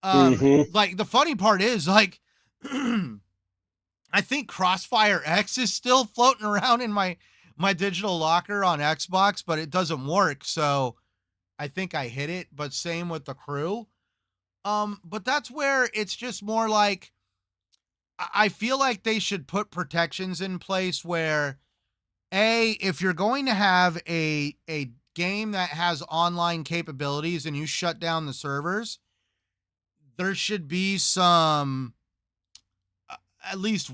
Mm-hmm. Like the funny part is like, I think Crossfire X is still floating around in my digital locker on Xbox, but it doesn't work. So I think I hit it. But same with the Crew. But that's where it's just more like I feel like they should put protections in place where if you're going to have a game that has online capabilities and you shut down the servers, there should be some at least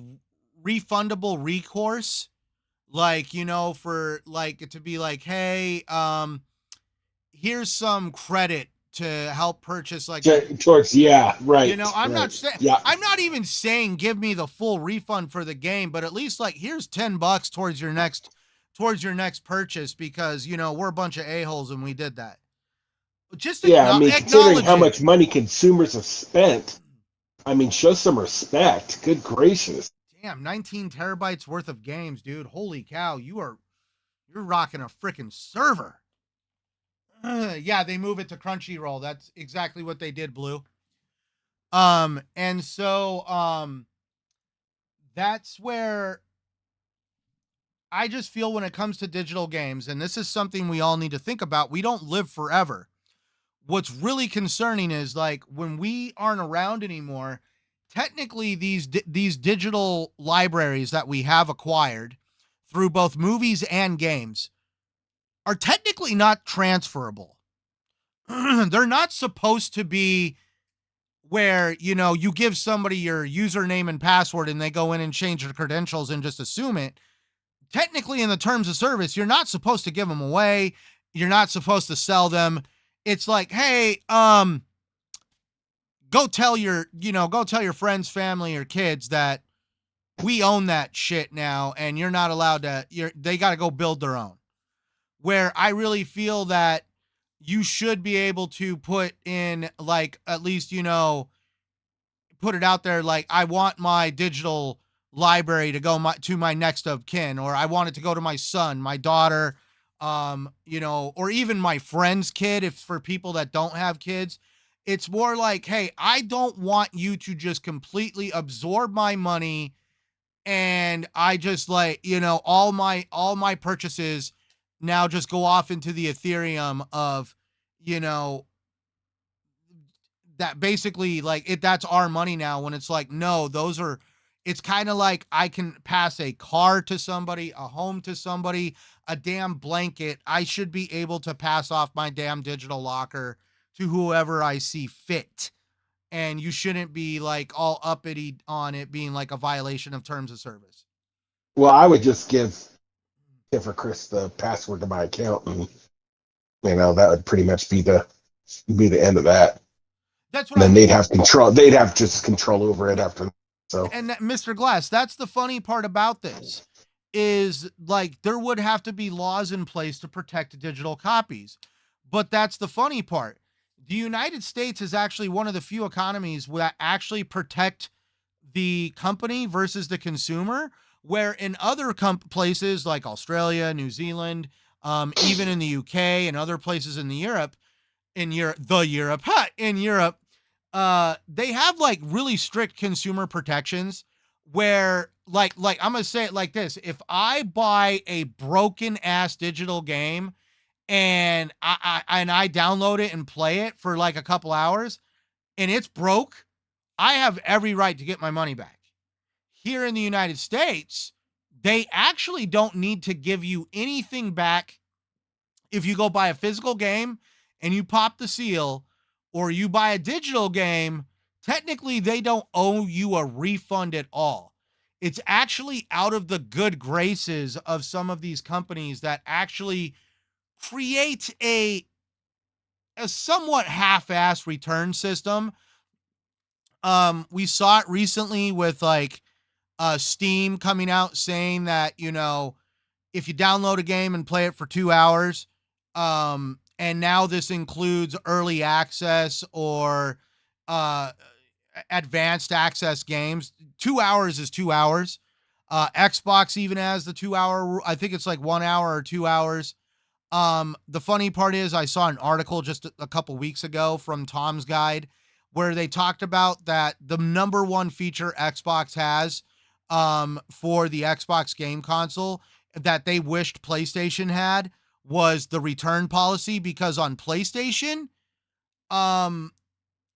refundable recourse, like, for like to be like, hey, here's some credit to help purchase like Towards, yeah, right, I'm not right, saying, yeah, I'm not even saying give me the full refund for the game, but at least like here's $10 towards your next purchase because we're a bunch of a-holes and we did that. Just yeah. I mean, considering acknowledge how it. much money consumers have spent, I mean, show some respect. Good gracious. Damn, 19 terabytes worth of games, dude. Holy cow, you're rocking a freaking server. Yeah, they move it to Crunchyroll. That's exactly what they did, Blue. And so that's where I just feel when it comes to digital games, and this is something we all need to think about, we don't live forever. What's really concerning is like when we aren't around anymore, technically these digital libraries that we have acquired through both movies and games are technically not transferable. They're not supposed to be where, you give somebody your username and password and they go in and change their credentials and just assume it. Technically, in the terms of service, you're not supposed to give them away. You're not supposed to sell them. It's like, hey, go tell your friends, family, or kids that we own that shit now, and you're not allowed to. They got to go build their own. Where I really feel that you should be able to put in, like, at least put it out there, like, I want my digital library to go to my next of kin, or I want it to go to my son, my daughter, or even my friend's kid. If for people that don't have kids, it's more like, hey, I don't want you to just completely absorb my money and I just like, all my purchases now just go off into the Ethereum of, you know, that basically like that's our money now, when it's like, no, it's kind of like I can pass a car to somebody, a home to somebody, a damn blanket. I should be able to pass off my damn digital locker to whoever I see fit. And you shouldn't be like all uppity on it being like a violation of terms of service. Well, I would just give for Chris the password to my account, and that would pretty much be the end of that. That's what And I then mean. they'd have control. They'd have just control over it after. So, And Mr. Glass, that's the funny part about this is like there would have to be laws in place to protect digital copies. But that's the funny part. The United States is actually one of the few economies that actually protect the company versus the consumer, where in other places like Australia, New Zealand, even in the UK and other places in Europe, they have like really strict consumer protections where like I'm gonna say it like this: if I buy a broken ass digital game and I download it and play it for like a couple hours and it's broke, I have every right to get my money back. Here in the United States, they actually don't need to give you anything back if you go buy a physical game and you pop the seal, or you buy a digital game. Technically, they don't owe you a refund at all. It's actually out of the good graces of some of these companies that actually create a somewhat half-ass return system. We saw it recently with like Steam coming out saying that, if you download a game and play it for 2 hours, and now this includes early access or uh, advanced access games. 2 hours is 2 hours. Xbox even has the 2 hour. I think it's like 1 hour or 2 hours. The funny part is I saw an article just a couple weeks ago from Tom's Guide where they talked about that the number one feature Xbox has for the Xbox game console that they wished PlayStation had was the return policy, because on PlayStation, um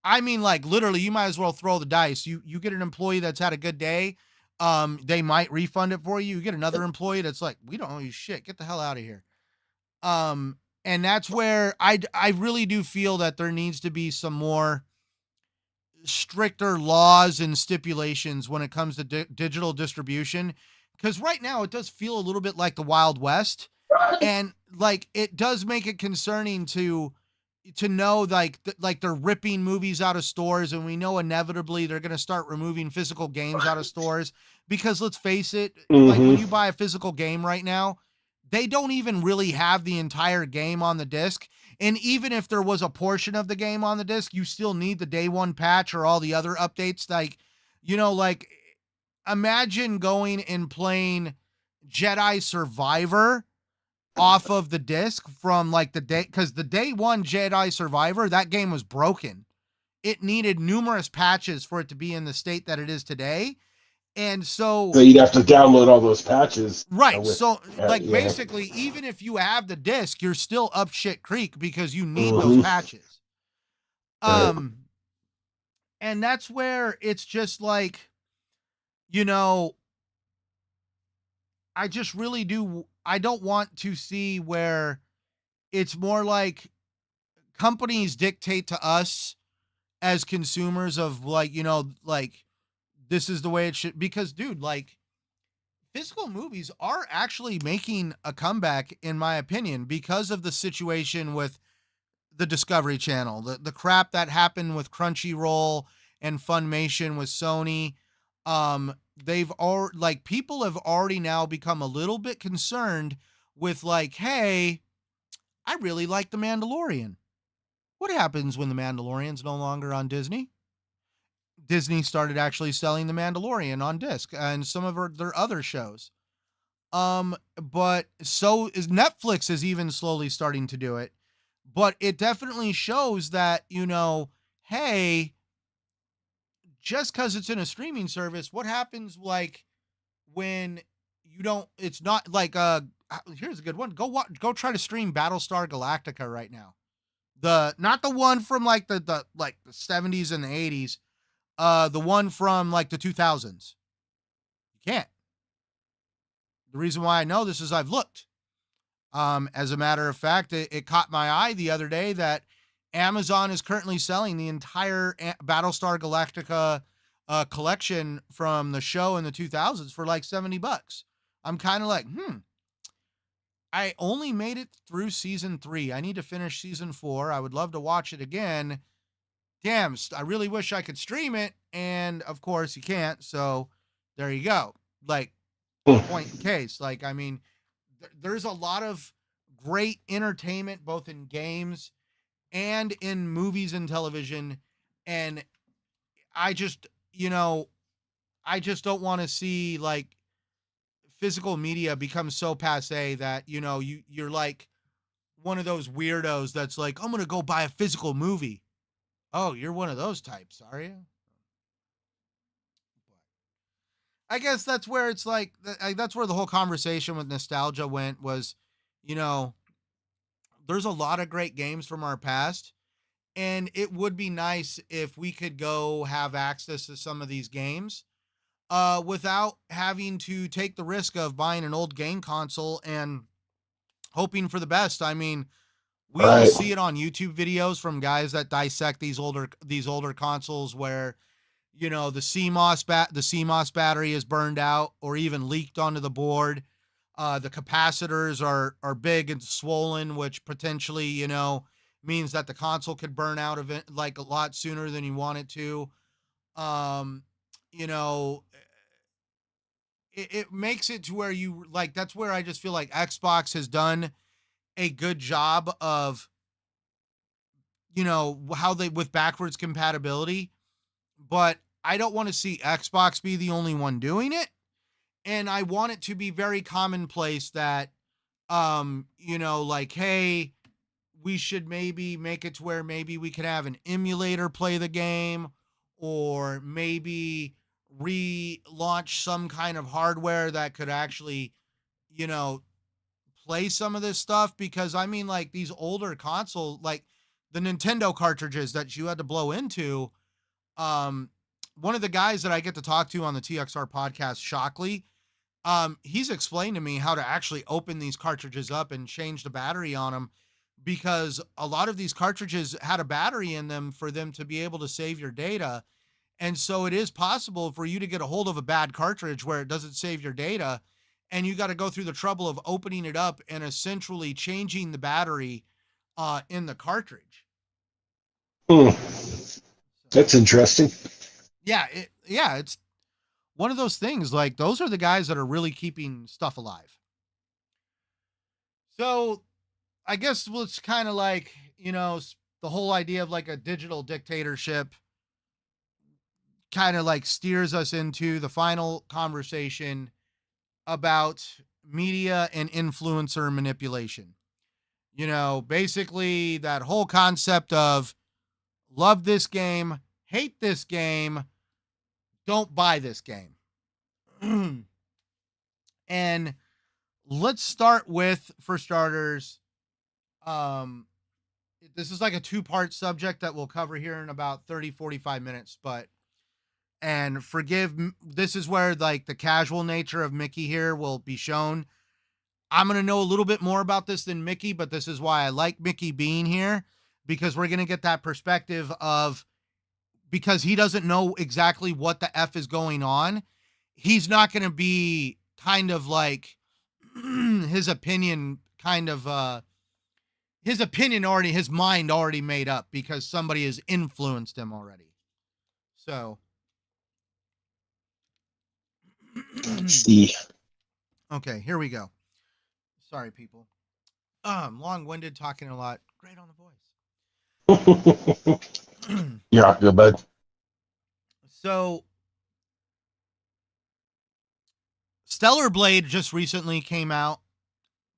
I mean, like, literally you might as well throw the dice. You get an employee that's had a good day, they might refund it for you. You get another employee that's like, we don't owe you shit, get the hell out of here. And that's where I really do feel that there needs to be some more stricter laws and stipulations when it comes to digital distribution, because right now it does feel a little bit like the Wild West, and like it does make it concerning to know like they're ripping movies out of stores, and we know inevitably they're going to start removing physical games out of stores, because let's face it, like when you buy a physical game right now, they don't even really have the entire game on the disc. And even if there was a portion of the game on the disc, you still need the day one patch or all the other updates. Like, like imagine going and playing Jedi Survivor off of the disc from like the day, because the day one Jedi Survivor, that game was broken. It needed numerous patches for it to be in the state that it is today. And so you'd have to download all those patches. Right. So, like, basically, even if you have the disc, you're still up shit creek because you need those patches. And that's where it's just like, I just really do. I don't want to see where it's more like companies dictate to us as consumers of like, like this is the way it should, because dude, like, physical movies are actually making a comeback, in my opinion, because of the situation with the Discovery Channel, the crap that happened with Crunchyroll and Funimation with Sony. They've all like people have already now become a little bit concerned with like, hey, I really like The Mandalorian. What happens when The Mandalorian's no longer on Disney? Disney started actually selling The Mandalorian on disc and some of their other shows. But so is Netflix is even slowly starting to do it. But it definitely shows that, hey, just because it's in a streaming service, what happens like when you don't, it's not like, here's a good one. Go try to stream Battlestar Galactica right now. Not the one from like the 70s and the 80s, the one from like the 2000s. You can't. The reason why I know this is I've looked. As a matter of fact, it caught my eye the other day that Amazon is currently selling the entire Battlestar Galactica collection from the show in the 2000s for like $70. I'm kind of like, I only made it through season 3. I need to finish season 4. I would love to watch it again. Damn, I really wish I could stream it. And of course you can't. So there you go. Like, point in case. Like, I mean, there's a lot of great entertainment, both in games and in movies and television. And I just, I just don't want to see like physical media become so passe that, you're like one of those weirdos that's like, I'm going to go buy a physical movie. Oh, you're one of those types, are you? I guess that's where it's like, that's where the whole conversation with nostalgia went was, there's a lot of great games from our past, and it would be nice if we could go have access to some of these games without having to take the risk of buying an old game console and hoping for the best. I mean, we all see it on YouTube videos from guys that dissect these older consoles where, the CMOS battery is burned out or even leaked onto the board. The capacitors are big and swollen, which potentially, means that the console could burn out of it like a lot sooner than you want it to. it makes it to where you like, that's where I just feel like Xbox has done a good job of, how they with backwards compatibility, but I don't want to see Xbox be the only one doing it. And I want it to be very commonplace that, like, hey, we should maybe make it to where maybe we could have an emulator play the game, or maybe relaunch some kind of hardware that could actually, you know, play some of this stuff. Because I mean, like, these older console, like the Nintendo cartridges that you had to blow into, um, one of the guys that I get to talk to on the TXR podcast, Shockley, he's explained to me how to actually open these cartridges up and change the battery on them, because a lot of these cartridges had a battery in them for them to be able to save your data. And so it is possible for you to get a hold of a bad cartridge where it doesn't save your data, and you got to go through the trouble of opening it up and essentially changing the battery in the cartridge. Hmm. That's interesting. Yeah, it's one of those things. Like, those are the guys that are really keeping stuff alive. So I guess it's kind of like, the whole idea of like a digital dictatorship kind of like steers us into the final conversation about media and influencer manipulation. Basically that whole concept of love this game, hate this game, don't buy this game. And let's start with, for starters, this is like a two-part subject that we'll cover here in about 30-45 minutes, and this is where like the casual nature of Mickey here will be shown. I'm going to know a little bit more about this than Mickey, but this is why I like Mickey being here, because we're going to get that perspective of, because he doesn't know exactly what the F is going on. He's not going to be kind of like his opinion his mind already made up because somebody has influenced him already. So see. Okay, here we go. Sorry, people. Long-winded, talking a lot. Great on the voice. You're good, bud. So, Stellar Blade just recently came out.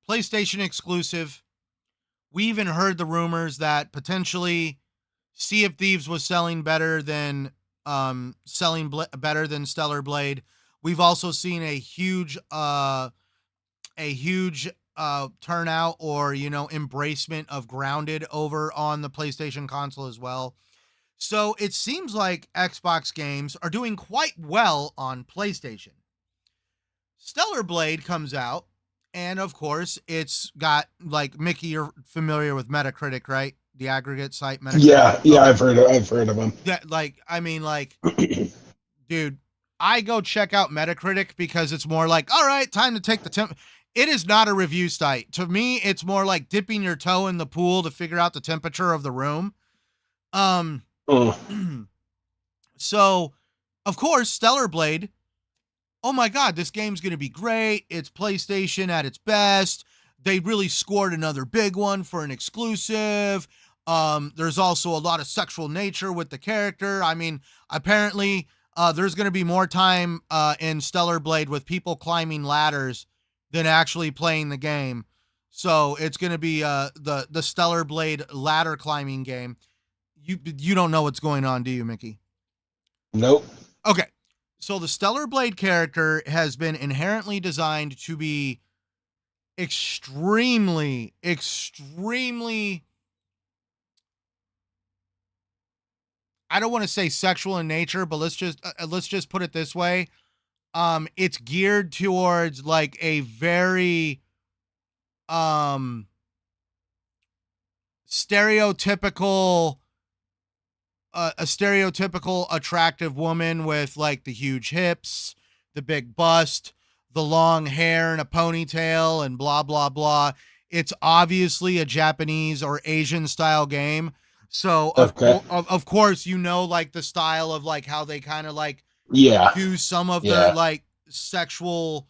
PlayStation exclusive. We even heard the rumors that potentially Sea of Thieves was selling better than Stellar Blade. We've also seen a huge turnout or embracement of Grounded over on the PlayStation console as well. So it seems like Xbox games are doing quite well on PlayStation. Stellar Blade comes out, and of course it's got, like, Mickey, you're familiar with Metacritic, right? The aggregate site Metacritic. Yeah, I've heard of them. That, dude, I go check out Metacritic because it's more like, all right, time to take the temp. It is not a review site. To me, it's more like dipping your toe in the pool to figure out the temperature of the room. So, of course, Stellar Blade, oh my God, this game's going to be great. It's PlayStation at its best. They really scored another big one for an exclusive. There's also a lot of sexual nature with the character. I mean, apparently, there's going to be more time in Stellar Blade with people climbing ladders than actually playing the game. So it's going to be the Stellar Blade ladder climbing game. You don't know what's going on, do you, Mickey? Nope. Okay. So the Stellar Blade character has been inherently designed to be extremely, extremely, I don't want to say sexual in nature, but let's just put it this way. It's geared towards like a very stereotypical attractive woman with like the huge hips, the big bust, the long hair and a ponytail and blah blah blah. It's obviously a Japanese or Asian style game. So of course, like the style of like how they kind of like do some of their like sexual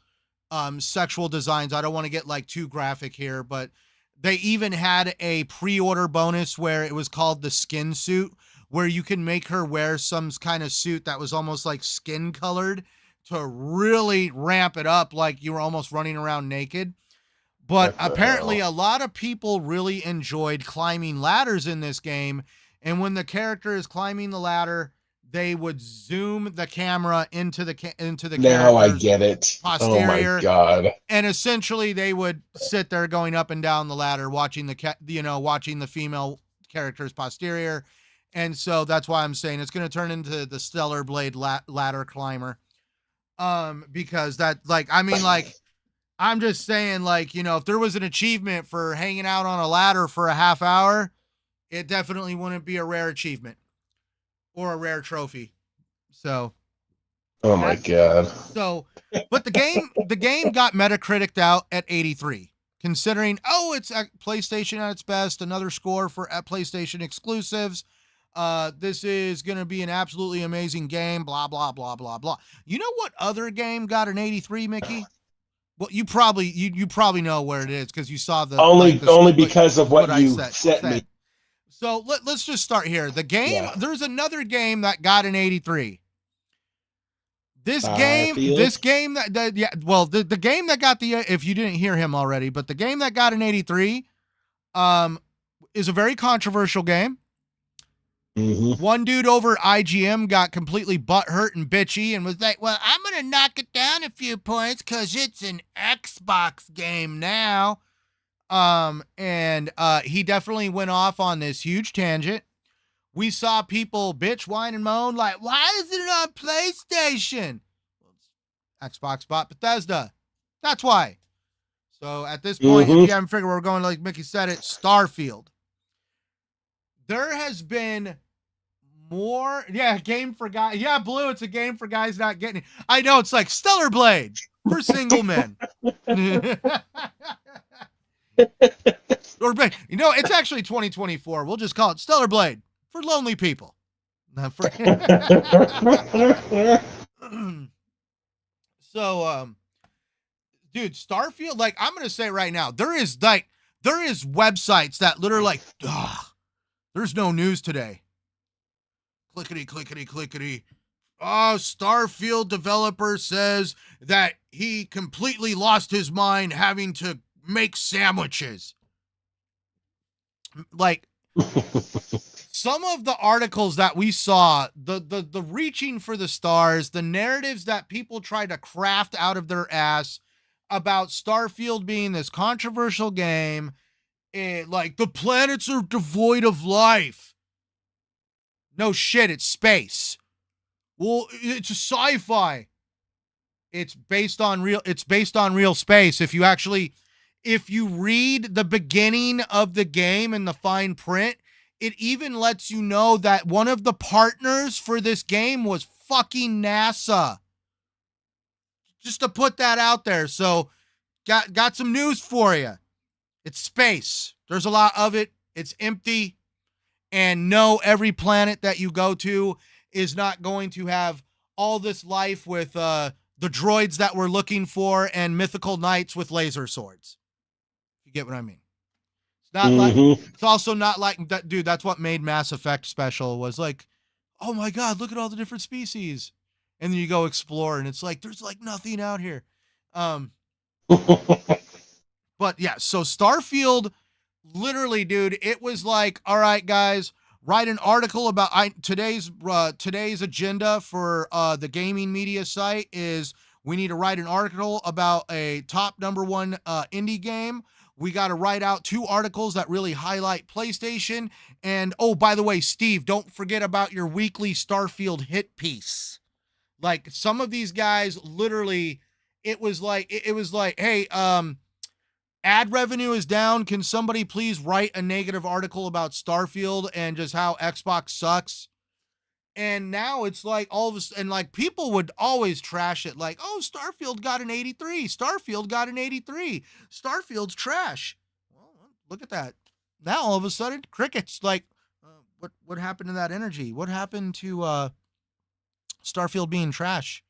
sexual designs. I don't want to get like too graphic here, but they even had a pre-order bonus where it was called the skin suit, where you can make her wear some kind of suit that was almost like skin colored to really ramp it up, like you were almost running around naked. But What the apparently hell? a lot of people really enjoyed climbing ladders in this game, and when the character is climbing the ladder, they would zoom the camera into the Now I character's get it. Oh my posterior, god. and essentially they would sit there going up and down the ladder watching watching the female character's posterior. And so that's why I'm saying it's going to turn into the Stellar Blade ladder climber, because that, like, I mean, like, I'm just saying, like, if there was an achievement for hanging out on a ladder for a half hour, it definitely wouldn't be a rare achievement or a rare trophy. So Oh my god. So, but the game got Metacritic out at 83, considering, it's at PlayStation at its best, another score for at PlayStation exclusives. This is going to be an absolutely amazing game, blah blah blah blah blah. You know what other game got an 83, Mickey? Well, you probably know where it is because you saw Only because of what you said. sent me. So let's just start here. The game, Yeah. there's another game that got an 83. This Starfield? game the game that got the, if you didn't hear him already, but the game that got an 83 is a very controversial game. Mm-hmm. One dude over IGM got completely butthurt and bitchy and was like, well, I'm going to knock it down a few points because it's an Xbox game now. And he definitely went off on this huge tangent. We saw people bitch, whine, and moan like, why isn't it on PlayStation? Xbox bought Bethesda. That's why. So at this point, if you haven't figured, we're going, like Mickey said it, Starfield. There has been more. Yeah, game for guys. Yeah, Blue, it's a game for guys not getting it. I know, it's like Stellar Blade for single men. Or, it's actually 2024. We'll just call it Stellar Blade for lonely people. So, dude, Starfield, like, I'm going to say right now, there is websites that literally like, there's no news today. Clickety, clickety, clickety. Oh, Starfield developer says that he completely lost his mind having to make sandwiches. Like, some of the articles that we saw, the reaching for the stars, the narratives that people try to craft out of their ass about Starfield being this controversial game, like the planets are devoid of life. No shit, it's space. Well, it's a sci-fi. It's based on real space. If you read the beginning of the game in the fine print, it even lets you know that one of the partners for this game was fucking NASA. Just to put that out there. So, got some news for you. It's space. There's a lot of it. It's empty. And no, every planet that you go to is not going to have all this life with the droids that we're looking for and mythical knights with laser swords. You get what I mean? It's not like, it's also not like that, dude. That's what made Mass Effect special, was like, oh my god, look at all the different species, and then you go explore, and it's like there's like nothing out here. But yeah, so Starfield, literally, dude, it was like, all right, guys, write an article about today's agenda for the gaming media site is we need to write an article about a top number one indie game. We got to write out 2 articles that really highlight PlayStation. And, oh, by the way, Steve, don't forget about your weekly Starfield hit piece. Like, some of these guys, literally, it was like, hey, ad revenue is down. Can somebody please write a negative article about Starfield and just how Xbox sucks? And now it's like all of a sudden, and like people would always trash it, like, oh, Starfield got an 83. Starfield got an 83. Starfield's trash. Well, look at that. Now all of a sudden, crickets. Like, what happened to that energy? What happened to Starfield being trash?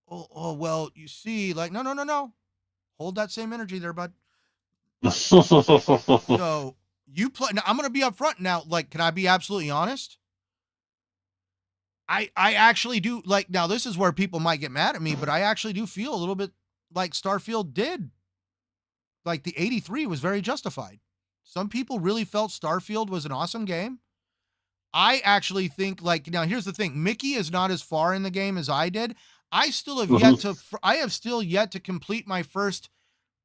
Oh, well, you see, like, no, no, no, no. Hold that same energy there, bud. So you play. Now, I'm going to be upfront now. Like, can I be absolutely honest? I actually do like. Now, this is where people might get mad at me, but I actually do feel a little bit like Starfield did. Like the 83 was very justified. Some people really felt Starfield was an awesome game. I actually think like now here's the thing. Mickey is not as far in the game as I did. I still have yet Mhm. to I have still yet to complete my first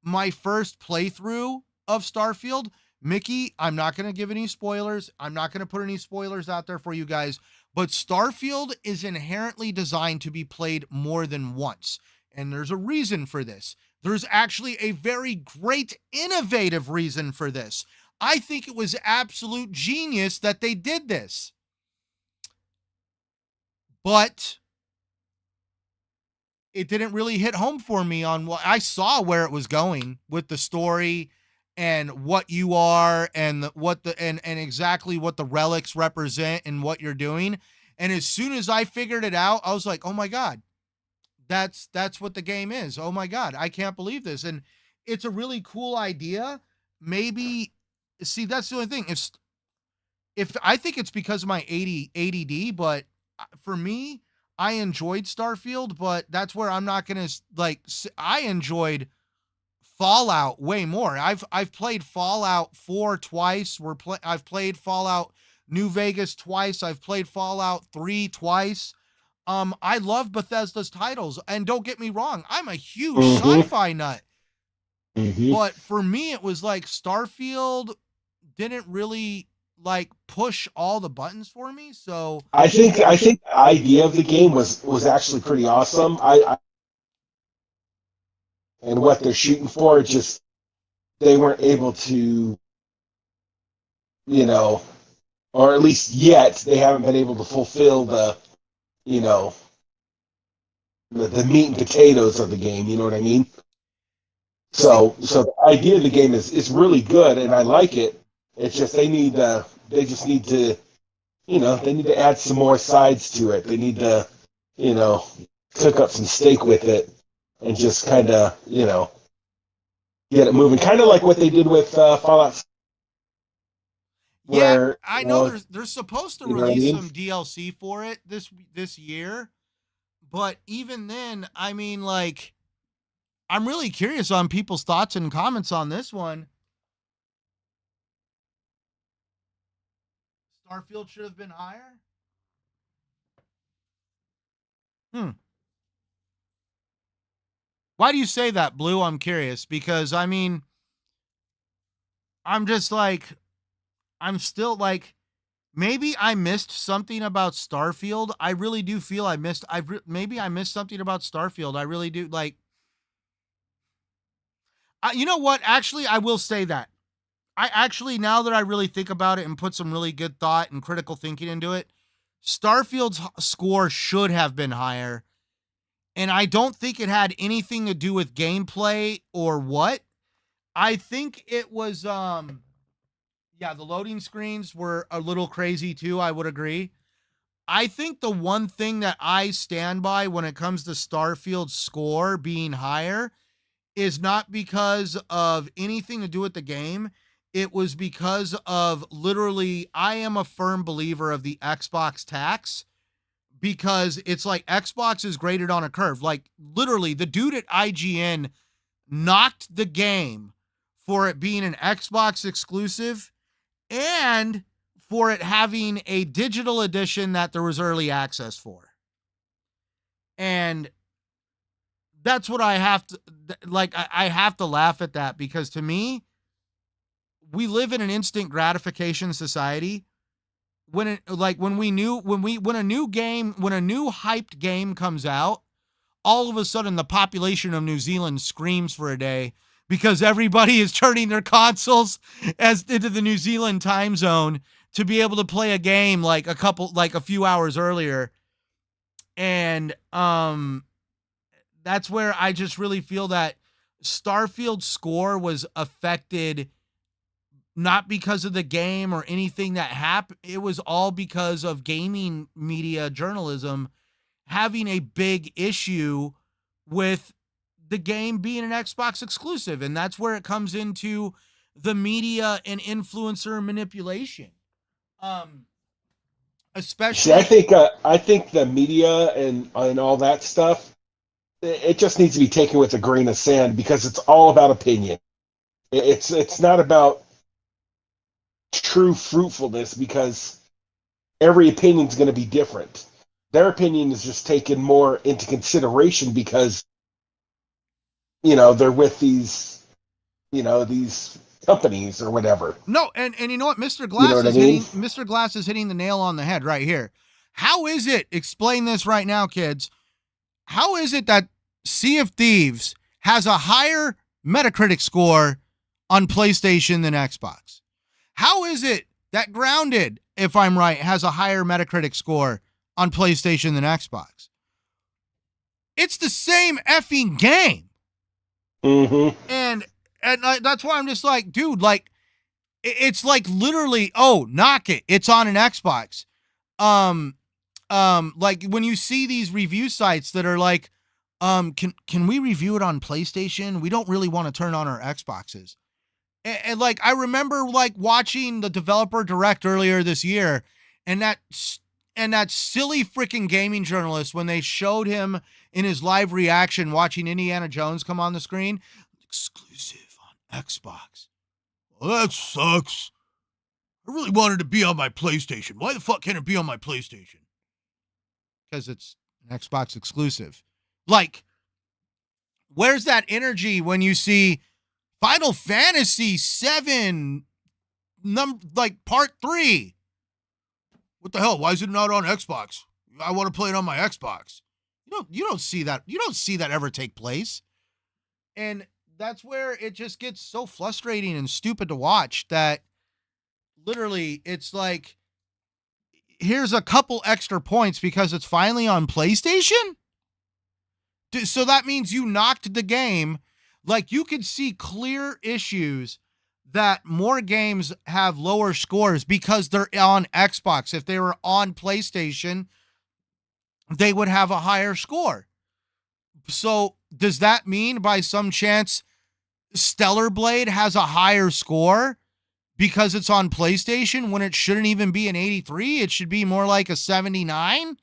playthrough of Starfield. Mickey, I'm not going to give any spoilers. I'm not going to put any spoilers out there for you guys, but Starfield is inherently designed to be played more than once. And there's a reason for this. There's actually a very great, innovative reason for this. I think it was absolute genius that they did this. But it didn't really hit home for me on what I saw where it was going with the story and what you are and and exactly what the relics represent and what you're doing. And as soon as I figured it out, I was like, "Oh my god, that's what the game is. Oh my god, I can't believe this." And it's a really cool idea. Maybe see that's the only thing. If I think it's because of my 80 ADD, but for me, I enjoyed Starfield, but that's where I'm not gonna like. I enjoyed Fallout way more. I've played Fallout 4 twice. I've played Fallout New Vegas twice. I've played Fallout 3 twice. I love Bethesda's titles, and don't get me wrong, I'm a huge Mhm. sci-fi nut. Mhm. But for me, it was like Starfield didn't really like push all the buttons for me. So I think the idea of the game was actually pretty awesome. And what they're shooting for, just they weren't able to, you know, or at least yet they haven't been able to fulfill the, you know, the meat and potatoes of the game. You know what I mean? see, So the idea of the game is really good, and I like it. It's just they just need to, they need to add some more sides to it. They need to, you know, cook up some steak with it, and just kind of, get it moving. Kind of like what they did with Fallout, yeah, where I know they're supposed to you know what I release mean. some DLC for it this year, but even then, I mean, like, I'm really curious on people's thoughts and comments on this one. Starfield should have been higher. Hmm. Why do you say that, Blue? I'm curious because I mean, I'm just like, I'm still like, maybe I missed something about Starfield. I really do feel I missed. Maybe I missed something about Starfield. I really do. Like, you know what? Actually, I will say that. I actually, now that I really think about it and put some really good thought and critical thinking into it, Starfield's score should have been higher. And I don't think it had anything to do with gameplay or what. I think it was yeah, the loading screens were a little crazy too, I would agree. I think the one thing that I stand by when it comes to Starfield's score being higher is not because of anything to do with the game. It was because of literally, I am a firm believer of the Xbox tax because it's like Xbox is graded on a curve. Like, literally, the dude at IGN knocked the game for it being an Xbox exclusive and for it having a digital edition that there was early access for. And that's what I have to like. I have to laugh at that because to me, we live in an instant gratification society. When it like when a new game, when a new hyped game comes out, all of a sudden the population of New Zealand screams for a day because everybody is turning their consoles as into the New Zealand time zone to be able to play a game like a few hours earlier. And that's where I just really feel that Starfield's score was affected not because of the game or anything that happened. It was all because of gaming media journalism having a big issue with the game being an Xbox exclusive. And that's where it comes into the media and influencer manipulation. See, I Especially, think the media and all that stuff, it just needs to be taken with a grain of sand because it's all about opinion. It's not about true fruitfulness because every opinion is going to be different. Their opinion is just taken more into consideration because they're with these companies or whatever. no, and you know what? You know what I mean? Mr. Glass is hitting the nail on the head right here. How is it, explain this right now, kids, how is it that Sea of Thieves has a higher Metacritic score on PlayStation than Xbox? How is it that Grounded, if I'm right, has a higher Metacritic score on PlayStation than Xbox? It's the same effing game. Mm-hmm. And that's why I'm just like, dude, like, it's like literally, oh, knock it, it's on an Xbox. Like when you see these review sites that are like, can we review it on PlayStation? We don't really want to turn on our Xboxes. And like, I remember like watching the developer direct earlier this year, and that silly freaking gaming journalist, when they showed him in his live reaction watching Indiana Jones come on the screen, exclusive on Xbox. Well, that sucks. I really wanted to be on my PlayStation. Why the fuck can't it be on my PlayStation? Because it's an Xbox exclusive. Like, where's that energy when you see Final Fantasy VII, like part 3? What the hell? Why is it not on Xbox? I want to play it on my Xbox. You don't see that. You don't see that ever take place. And that's where it just gets so frustrating and stupid to watch that literally it's like, here's a couple extra points because it's finally on PlayStation. So that means you knocked the game. Like, you could see clear issues that more games have lower scores because they're on Xbox. If they were on PlayStation, they would have a higher score. So does that mean by some chance Stellar Blade has a higher score because it's on PlayStation when it shouldn't even be an 83? It should be more like a 79.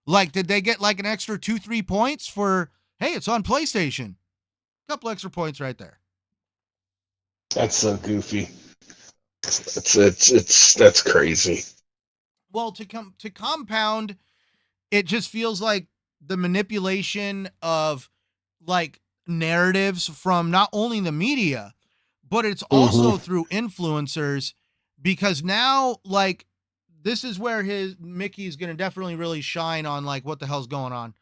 Like, did they get like an extra 2-3 points for, hey, it's on PlayStation? A couple extra points right there. That's so goofy. That's crazy. Well, to compound, it just feels like the manipulation of like narratives from not only the media, but it's also through influencers, because now, like, this is where Mickey's going to definitely really shine on like what the hell's going on.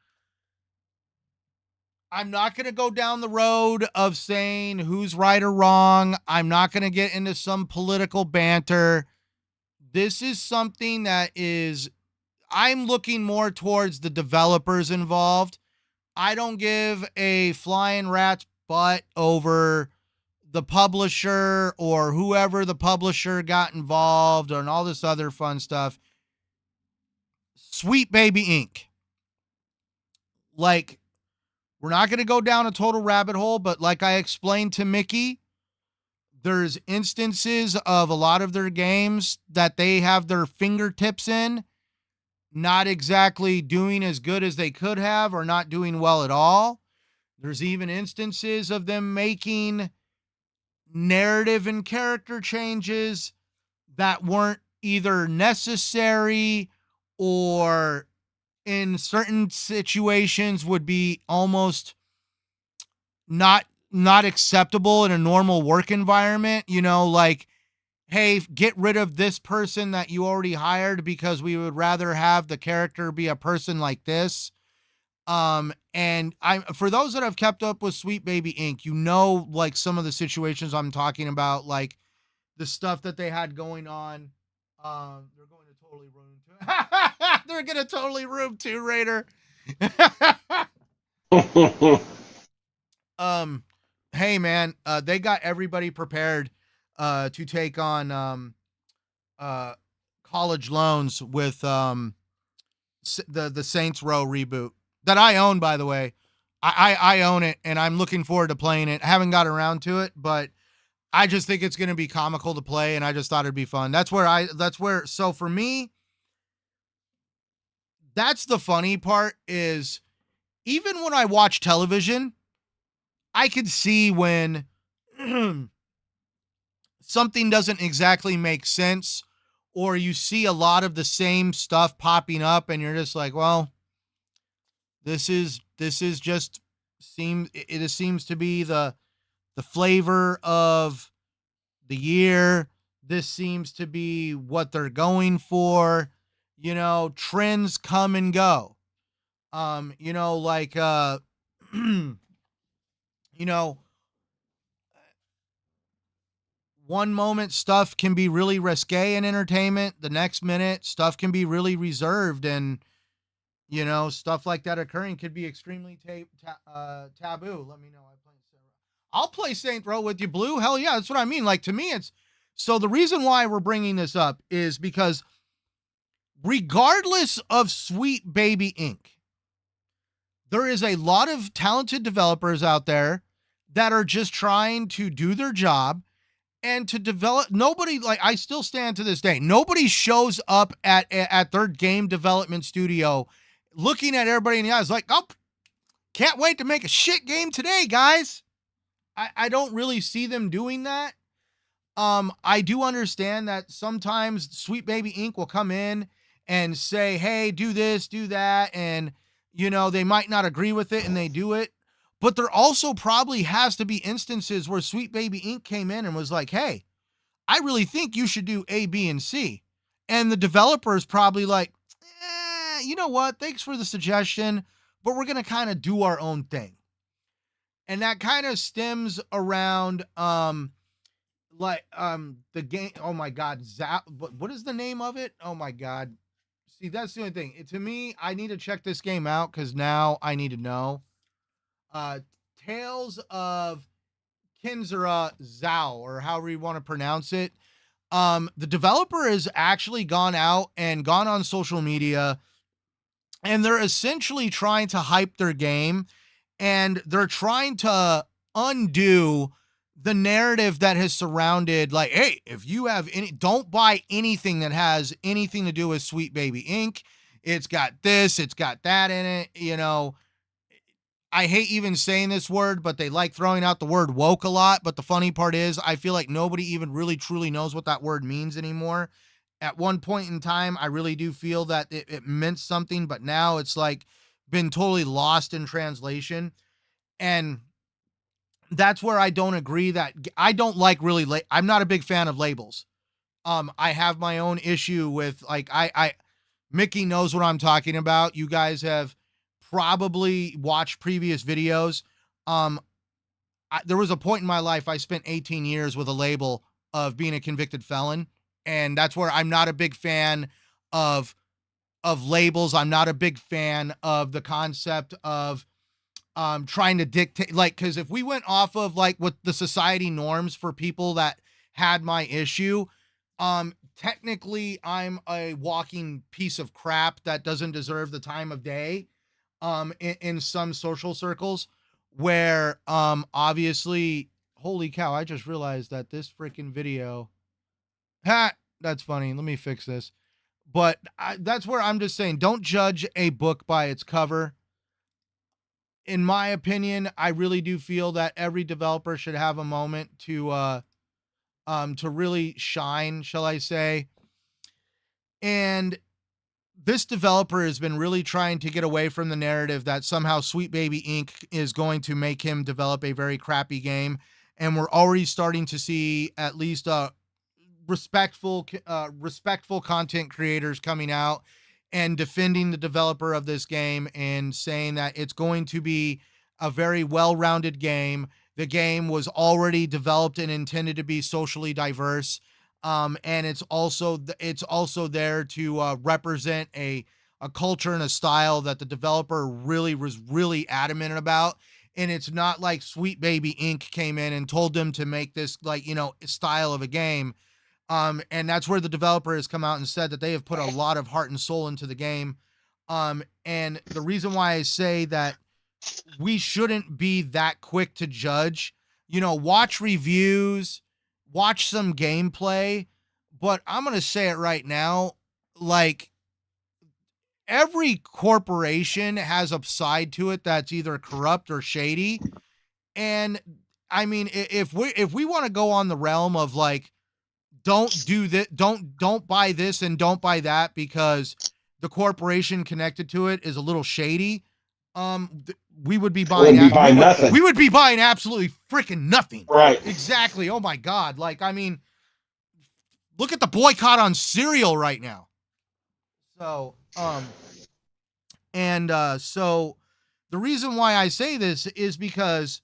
I'm not going to go down the road of saying who's right or wrong. I'm not going to get into some political banter. This is something that I'm looking more towards the developers involved. I don't give a flying rat's butt over the publisher or whoever the publisher got involved and all this other fun stuff. Sweet Baby Inc. Like, we're not going to go down a total rabbit hole, but like I explained to Mickey, there's instances of a lot of their games that they have their fingertips in, not exactly doing as good as they could have or not doing well at all. There's even instances of them making narrative and character changes that weren't either necessary or in certain situations would be almost not acceptable in a normal work environment. Like, hey, get rid of this person that you already hired because we would rather have the character be a person like this. And for those that have kept up with Sweet Baby Inc., like some of the situations I'm talking about, like the stuff that they had going on. They're going to totally ruin too. They're going to totally ruin too, Raider. Hey man, they got everybody prepared to take on college loans with the Saints Row reboot that I own, by the way. I own it, and I'm looking forward to playing it. I haven't got around to it, but I just think it's going to be comical to play, and I just thought it'd be fun. So for me, that's the funny part is even when I watch television, I could see when something doesn't exactly make sense, or you see a lot of the same stuff popping up and you're just like, well, this is just it seems to be the flavor of the year. This seems to be what they're going for. Trends come and go. Like you know, one moment stuff can be really risque in entertainment. The next minute stuff can be really reserved, and stuff like that occurring could be extremely taboo. Let me know. I'll play Saint Row with you, Blue. Hell yeah, that's what I mean. Like, to me, it's so the reason why we're bringing this up is because regardless of Sweet Baby Inc., there is a lot of talented developers out there that are just trying to do their job and to develop. Nobody, like, I still stand to this day, nobody shows up at their game development studio looking at everybody in the eyes like, oh, can't wait to make a shit game today, guys. I don't really see them doing that. I do understand that sometimes Sweet Baby Inc. will come in and say, hey, do this, do that. And, they might not agree with it and they do it. But there also probably has to be instances where Sweet Baby Inc. came in and was like, hey, I really think you should do A, B, and C. And the developer is probably like, you know what? Thanks for the suggestion, but we're going to kind of do our own thing. And that kind of stems around the game. Oh my God. What is the name of it? Oh my God. See, that's the only thing. To me, I need to check this game out because now I need to know. Tales of Kinzura Zhao, or however you want to pronounce it. The developer has actually gone out and gone on social media, and they're essentially trying to hype their game, and they're trying to undo the narrative that has surrounded, like, hey, if you have don't buy anything that has anything to do with Sweet Baby Inc. It's got this, it's got that in it. I hate even saying this word, but they like throwing out the word woke a lot. But the funny part is, I feel like nobody even really truly knows what that word means anymore. At one point in time, I really do feel that it meant something, but now it's like been totally lost in translation. And that's where I don't agree that I don't like really, I'm not a big fan of labels. I have my own issue with, like, Mickey knows what I'm talking about. You guys have probably watched previous videos. There was a point in my life I spent 18 years with a label of being a convicted felon, and that's where I'm not a big fan of labels. I'm not a big fan of the concept of trying to dictate, like, because if we went off of like what the society norms for people that had my issue, technically I'm a walking piece of crap that doesn't deserve the time of day. In some social circles where, obviously, holy cow, I just realized that this freaking video, that's funny. Let me fix this. But that's where I'm just saying, don't judge a book by its cover. In my opinion, I really do feel that every developer should have a moment to really shine, shall I say. And this developer has been really trying to get away from the narrative that somehow Sweet Baby Inc. is going to make him develop a very crappy game. And we're already starting to see at least respectful content creators coming out and defending the developer of this game and saying that it's going to be a very well-rounded game. The game was already developed and intended to be socially diverse. And it's also there to represent a culture and a style that the developer really was really adamant about. And it's not like Sweet Baby Inc. came in and told them to make this, like, style of a game. And that's where the developer has come out and said that they have put a lot of heart and soul into the game. And the reason why I say that we shouldn't be that quick to judge. You know, watch reviews, watch some gameplay, but I'm going to say it right now, like every corporation has a side to it that's either corrupt or shady. And I mean, if we want to go on the realm of like, don't do that, don't buy this and don't buy that because the corporation connected to it is a little shady, we would be buying, nothing. we would be buying absolutely freaking nothing. Right. Exactly. Oh my God. Like, I mean, look at the boycott on cereal right now. So, so the reason why I say this is because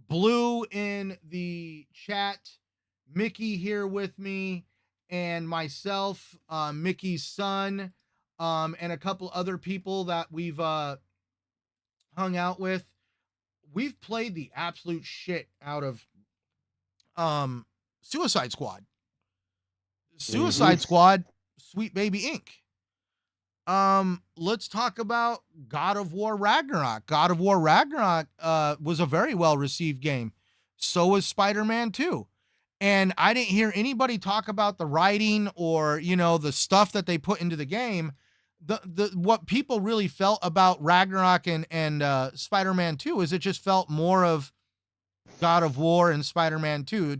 Blue in the chat, Mickey here with me, and myself, Mickey's son, and a couple other people that we've hung out with, we've played the absolute shit out of Suicide Squad. Suicide Squad, Sweet Baby Inc. Let's talk about God of War Ragnarok. God of War Ragnarok was a very well received game. So was Spider-Man 2. And I didn't hear anybody talk about the writing or, you know, the stuff that they put into the game. The what people really felt about Ragnarok and Spider-Man 2 is it just felt more of God of War and Spider-Man 2.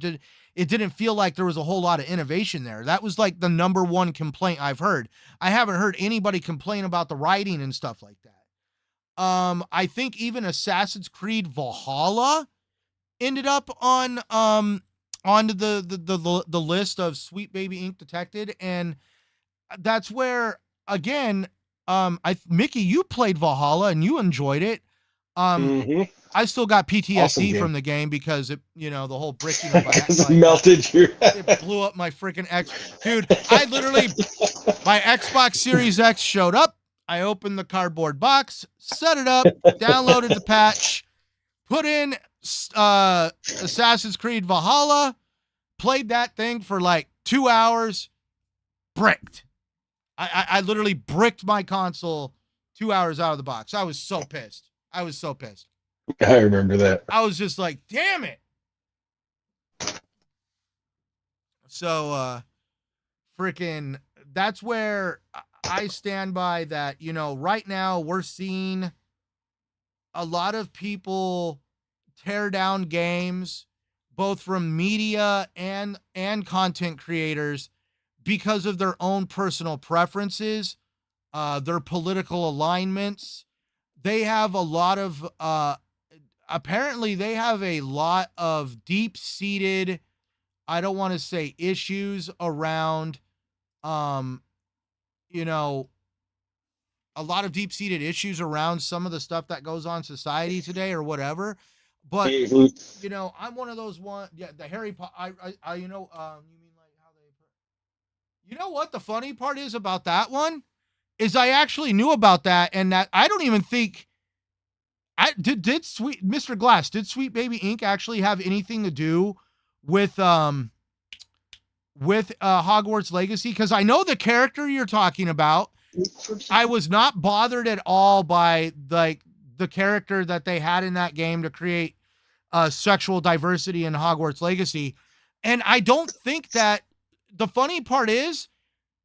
It didn't feel like there was a whole lot of innovation there. That was like the number one complaint I've heard. I haven't heard anybody complain about the writing and stuff like that. I think even Assassin's Creed Valhalla ended up on onto the list of Sweet Baby Inc. detected, and that's where again, Mickey, you played Valhalla and you enjoyed it. I still got PTSD from the game because it, you know, the whole bricking of it melted your it blew up my freaking dude. I literally, my Xbox Series X showed up. I opened the cardboard box, set it up, downloaded the patch, put in Assassin's Creed Valhalla, played that thing for like 2 hours, bricked. I literally bricked my console 2 hours out of the box. I was so pissed. I remember that. I was just like, damn it. So, freaking, that's where I stand by that. You know, right now we're seeing a lot of people tear down games, both from media and content creators, because of their own personal preferences, their political alignments. They have a lot of, apparently they have a lot of deep-seated, I don't want to say issues around, you know, a lot of deep-seated issues around some of the stuff that goes on in society today or whatever. But, you know, I'm one of those the Harry Potter, you know, you mean like how they, you know what the funny part is about that one? Is I actually knew about that, and that I don't even think did Sweet Mr. Glass, did Sweet Baby Inc. actually have anything to do with Hogwarts Legacy? Because I know the character you're talking about. I was not bothered at all by like the character that they had in that game to create sexual diversity in Hogwarts Legacy. And I don't think that the funny part is,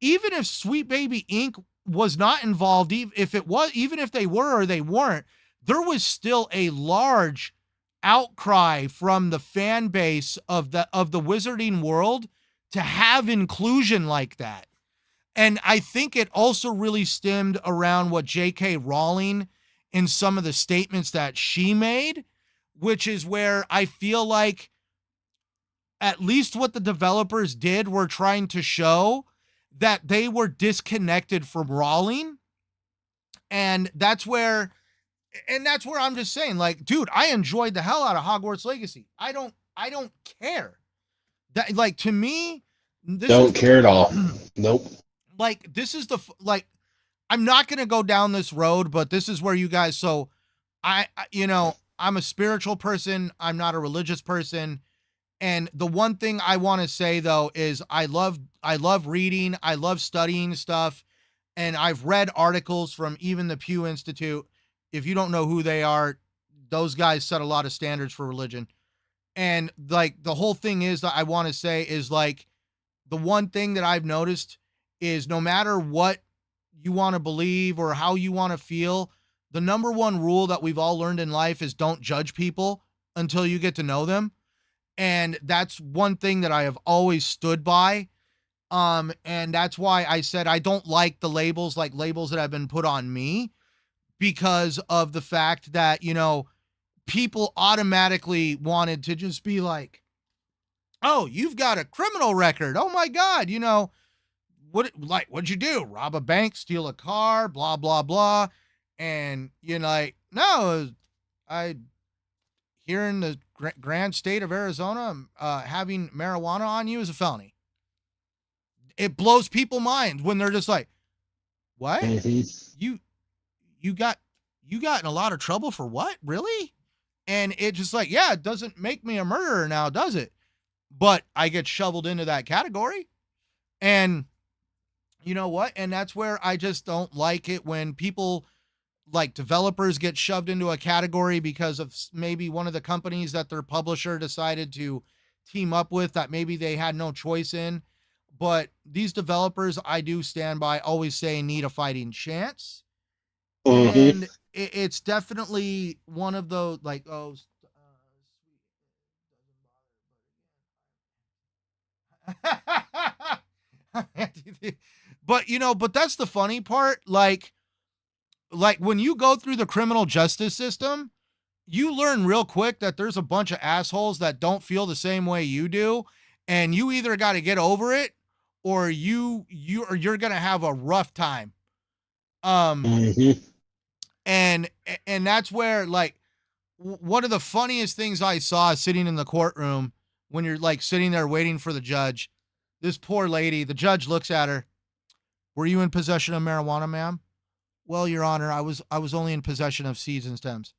even if Sweet Baby Inc. was not involved, even if they were or they weren't, there was still a large outcry from the fan base of the wizarding world to have inclusion like that. And I think it also really stemmed around what J.K. Rowling in some of the statements that she made, which is where I feel like at least what the developers did were trying to show that they were disconnected from Rowling. And that's where I'm just saying, like, dude, I enjoyed the hell out of Hogwarts Legacy. I don't care. That, like, to me, don't care at all. Nope. Like, this is I'm not going to go down this road, but this is where you guys, so you know, I'm a spiritual person. I'm not a religious person. And the one thing I want to say though, is I love reading. I love studying stuff. And I've read articles from even the Pew Institute. if you don't know who they are, those guys set a lot of standards for religion. And like the whole thing is that I want to say is like the one thing that I've noticed is no matter what you want to believe or how you want to feel, the number one rule that we've all learned in life is don't judge people until you get to know them. And that's one thing that I have always stood by. And that's why I said I don't like the labels, like labels that have been put on me, because of the fact that, people automatically wanted to just be like, oh, you've got a criminal record. Oh my God. What'd you do? Rob a bank, steal a car, blah, blah, blah. And like, no, I here in the grand state of Arizona, having marijuana on you is a felony. It blows people's minds when they're just like, what? You got in a lot of trouble for what? Really? And it's just like, yeah, it doesn't make me a murderer now, does it? But I get shoveled into that category. And you know what? And that's where I just don't like it when people like developers get shoved into a category because of maybe one of the companies that their publisher decided to team up with that maybe they had no choice in. But these developers, I do stand by, always say need a fighting chance. Mm-hmm. And it's definitely one of those like, oh, but but that's the funny part. Like when you go through the criminal justice system, you learn real quick that there's a bunch of assholes that don't feel the same way you do. And you either got to get over it or you're going to have a rough time. Mm-hmm. And that's where like one of the funniest things I saw sitting in the courtroom when you're like sitting there waiting for the judge, this poor lady, the judge looks at her. Were you in possession of marijuana, ma'am? Well, Your Honor, I was only in possession of seeds and stems.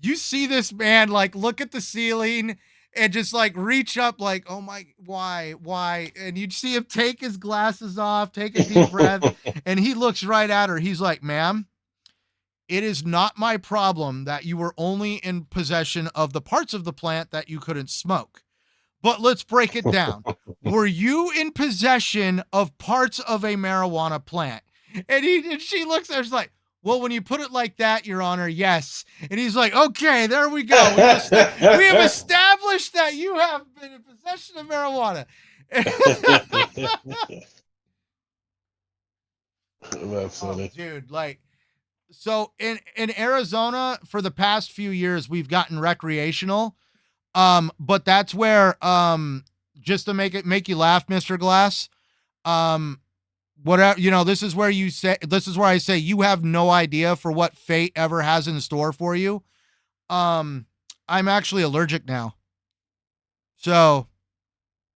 You see this man like look at the ceiling and just like reach up like, oh my, why? And you'd see him take his glasses off, take a deep breath, and he looks right at her. He's like, ma'am, it is not my problem that you were only in possession of the parts of the plant that you couldn't smoke. But let's break it down. Were you in possession of parts of a marijuana plant? And she looks there, she's like, well, when you put it like that, Your Honor, yes. And he's like, okay, there we go. We have established that you have been in possession of marijuana. That's funny. Oh, dude, like, so in Arizona for the past few years, we've gotten recreational. But that's where, just to make you laugh, Mr. Glass, whatever, this is where I say you have no idea for what fate ever has in store for you. I'm actually allergic now. So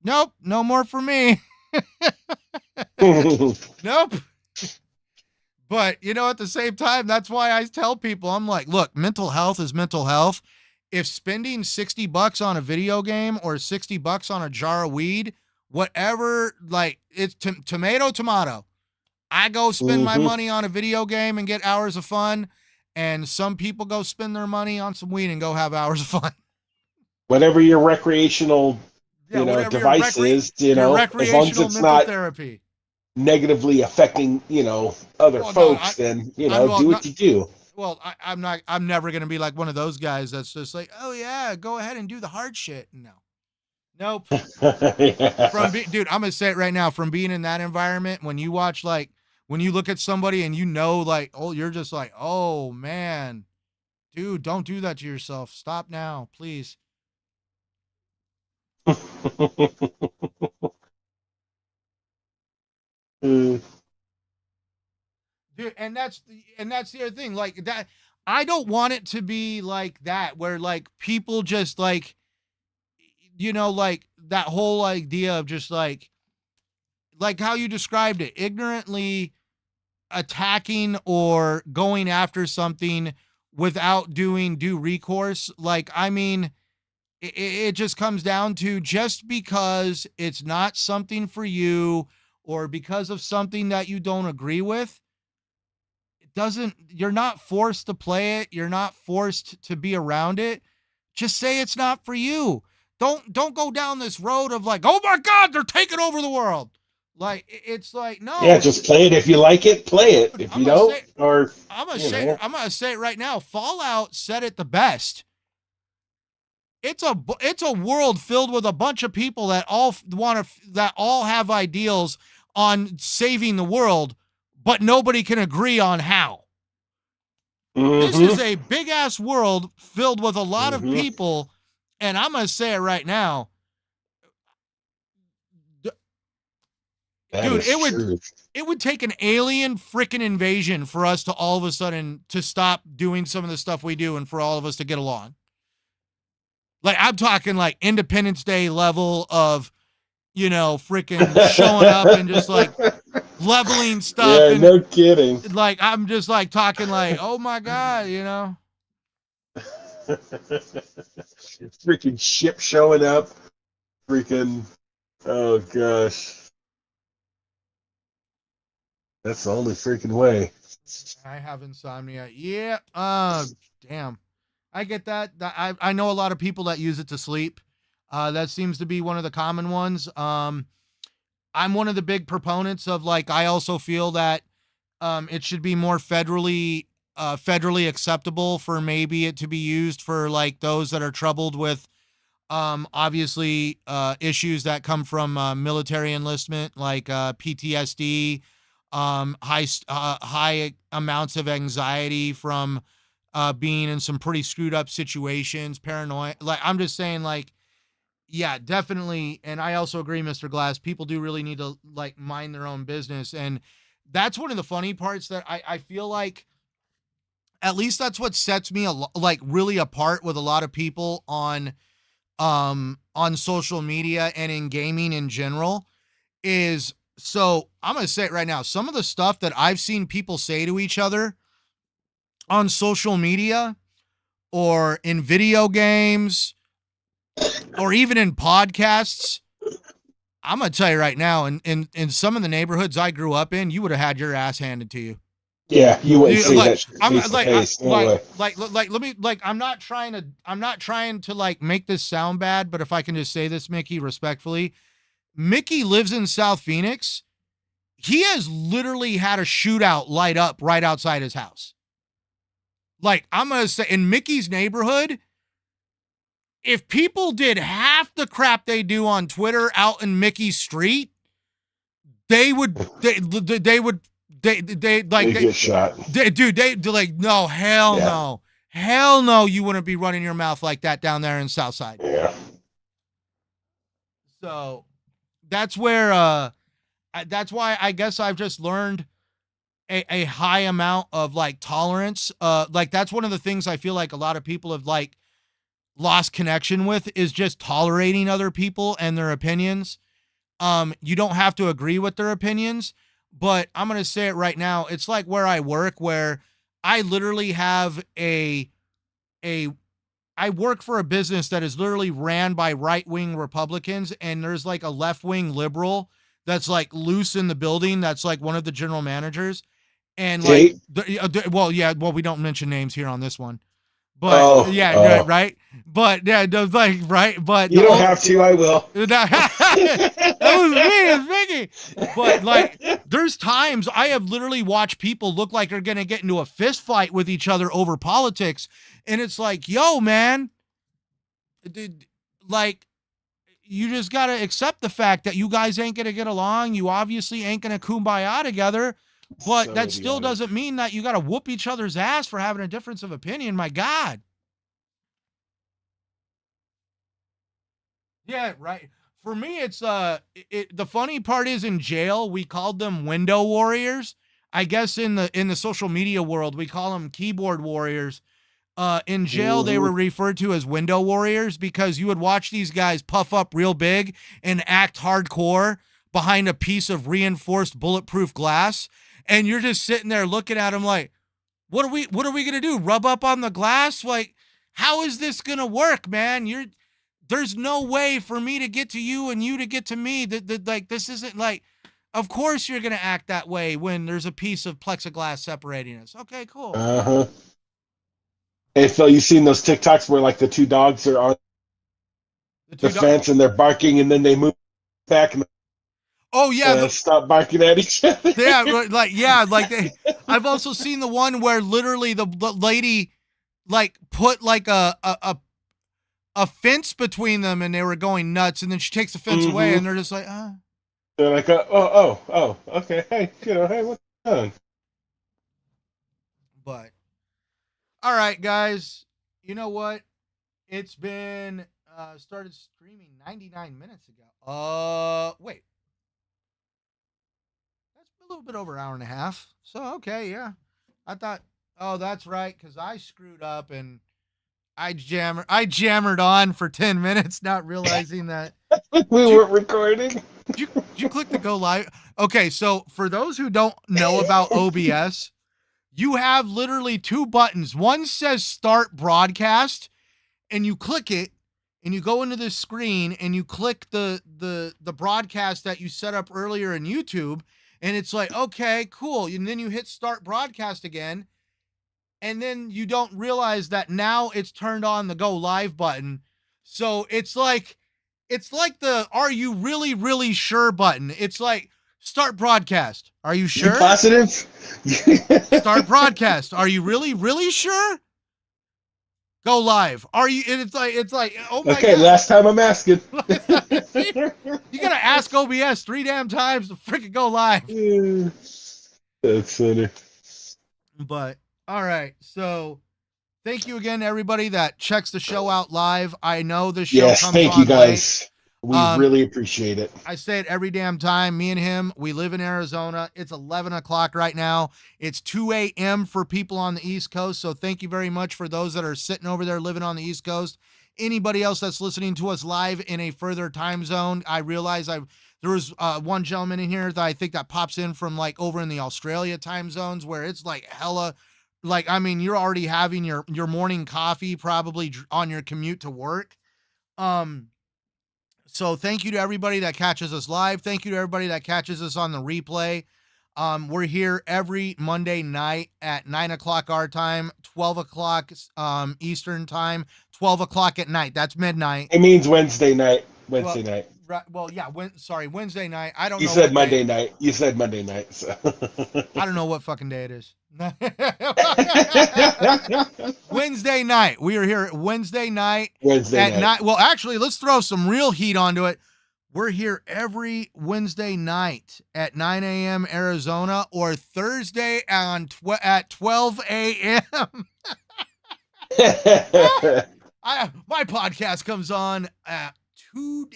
nope, no more for me. Nope. But at the same time, that's why I tell people, I'm like, look, mental health is mental health. If spending $60 on a video game or $60 on a jar of weed, whatever, like it's tomato, I go spend my money on a video game and get hours of fun. And some people go spend their money on some weed and go have hours of fun. Whatever your recreational, device is, as long as it's not therapy. Negatively affecting, other folks, then, do what you do. Well, I'm never going to be like one of those guys that's just like, oh yeah, go ahead and do the hard shit. No. Nope. Yeah. Dude, I'm going to say it right now, from being in that environment, when you watch, like, when you look at somebody and like, oh, you're just like, oh man, dude, don't do that to yourself. Stop now, please. Dude, and that's the other thing, like that. I don't want it to be like that, where like people just like, like that whole idea of just like how you described it, ignorantly attacking or going after something without doing due recourse. Like, I mean, it just comes down to, just because it's not something for you or because of something that you don't agree with, you're not forced to play it. You're not forced to be around it. Just say it's not for you. Don't go down this road of like, oh my God, they're taking over the world. Like, it's like, Yeah, no. just play it. If you like it, play it. If I'm you gonna don't, say, or I'm gonna say it right now. Fallout said it the best. It's a world filled with a bunch of people that all have ideals on saving the world, but nobody can agree on how. This is a big ass world filled with a lot of people, and I'm gonna say it right now, that dude. is true. It would take an alien freaking invasion for us to all of a sudden to stop doing some of the stuff we do, and for all of us to get along. Like, I'm talking like Independence Day level of, freaking showing up and just like leveling stuff. Yeah, And no kidding. like, I'm just like talking like, oh my God, Freaking ship showing up. Freaking, oh gosh. That's the only freaking way. I have insomnia. Yeah. Damn. I get that. I know a lot of people that use it to sleep. That seems to be one of the common ones. I'm one of the big proponents of, like, I also feel that it should be more federally acceptable for maybe it to be used for like those that are troubled with obviously issues that come from military enlistment, like PTSD, high amounts of anxiety from being in some pretty screwed up situations, paranoia. Like, I'm just saying, like, yeah, definitely. And I also agree, Mr. Glass, people do really need to like mind their own business. And that's one of the funny parts that I feel like, at least that's what sets me like really apart with a lot of people on social media and in gaming in general is, so I'm going to say it right now. Some of the stuff that I've seen people say to each other on social media or in video games or even in podcasts, I'm going to tell you right now, in some of the neighborhoods I grew up in, you would have had your ass handed to you. Yeah, you wouldn't see Like, that I'm face to like, face. No way. let me, like, I'm not trying to like make this sound bad, but if I can just say this, Mickey, respectfully, Mickey lives in South Phoenix. He has literally had a shootout light up right outside his house. Like, I'm going to say, in Mickey's neighborhood, if people did half the crap they do on Twitter out in Mickey's street, they would get shot. They're like, no, hell no, you wouldn't be running your mouth like that down there in Southside. Yeah. So that's where that's why I guess I've just learned a high amount of like tolerance. Like, that's one of the things I feel like a lot of people have like lost connection with, is just tolerating other people and their opinions. You don't have to agree with their opinions, but I'm going to say it right now. It's like where I work, where I literally have I work for a business that is literally ran by right-wing Republicans, and there's like a left-wing liberal that's like loose in the building. That's like one of the general managers. And like, well, we don't mention names here on this one. But right. But yeah, like, right. But you don't have to. I will. That was me. It's Mickey. But like, there's times I have literally watched people look like they're gonna get into a fist fight with each other over politics, and it's like, yo, man, dude, like, you just gotta accept the fact that you guys ain't gonna get along. You obviously ain't gonna kumbaya together. But that still doesn't mean that you got to whoop each other's ass for having a difference of opinion. My God. Yeah, right. For me, it's the funny part is, in jail we called them window warriors. I guess in the social media world we call them keyboard warriors. In jail they were referred to as window warriors because you would watch these guys puff up real big and act hardcore behind a piece of reinforced bulletproof glass. And you're just sitting there looking at them like, what are we going to do? Rub up on the glass? Like, how is this going to work, man? There's no way for me to get to you and you to get to me. Like, this isn't like, Of course you're going to act that way when there's a piece of plexiglass separating us. Okay, cool. Uh-huh. Hey, Phil, you seen those TikToks where like the two dogs are on the fence and they're barking and then they move back and oh yeah, stop barking at each other? I've also seen the one where literally the lady like put like a fence between them and they were going nuts, and then she takes the fence away and they're just like, They're like, okay, hey, hey, what's going on? But all right, guys, you know what? It's been started streaming 99 minutes ago. Wait, that's a little bit over an hour and a half. So okay, yeah, I thought, oh, that's right, because I screwed up and I jammered on for 10 minutes, not realizing that we weren't recording. Did you click the go live? Okay, so for those who don't know about OBS, you have literally two buttons. One says start broadcast, and you click it, and you go into this screen, and you click the broadcast that you set up earlier in YouTube, and it's like, okay, cool. And then you hit start broadcast again, and then you don't realize that now it's turned on the go live button. So it's like the are you really, really sure button. It's like start broadcast. Are you sure? You positive? Start broadcast. Are you really, really sure? Go live. Are you? And it's like, oh my God. Okay, last time I'm asking. You gotta ask OBS 3 damn times to freaking go live. That's funny. But all right, so thank you again, everybody that checks the show out live. I know this show comes on late. Thank you guys. We really appreciate it. I say it every damn time. Me and him, we live in Arizona. It's 11 o'clock right now. It's 2 a.m. for people on the East Coast. So thank you very much for those that are sitting over there living on the East Coast. Anybody else that's listening to us live in a further time zone, I realize there was one gentleman in here that I think that pops in from like over in the Australia time zones where it's like hella, like, I mean, you're already having your morning coffee probably on your commute to work. So thank you to everybody that catches us live. Thank you to everybody that catches us on the replay. We're here every Monday night at 9 o'clock our time, 12 o'clock Eastern time, 12 o'clock at night. That's midnight. It means Wednesday night. Wednesday night. Right. Well, yeah. Wednesday night. I don't know. You said Monday night. You said Monday night. So. I don't know what fucking day it is. Wednesday night. We are here Wednesday night. Wednesday night. Well, actually, let's throw some real heat onto it. We're here every Wednesday night at 9 a.m. Arizona or Thursday at 12 a.m. My podcast comes on 2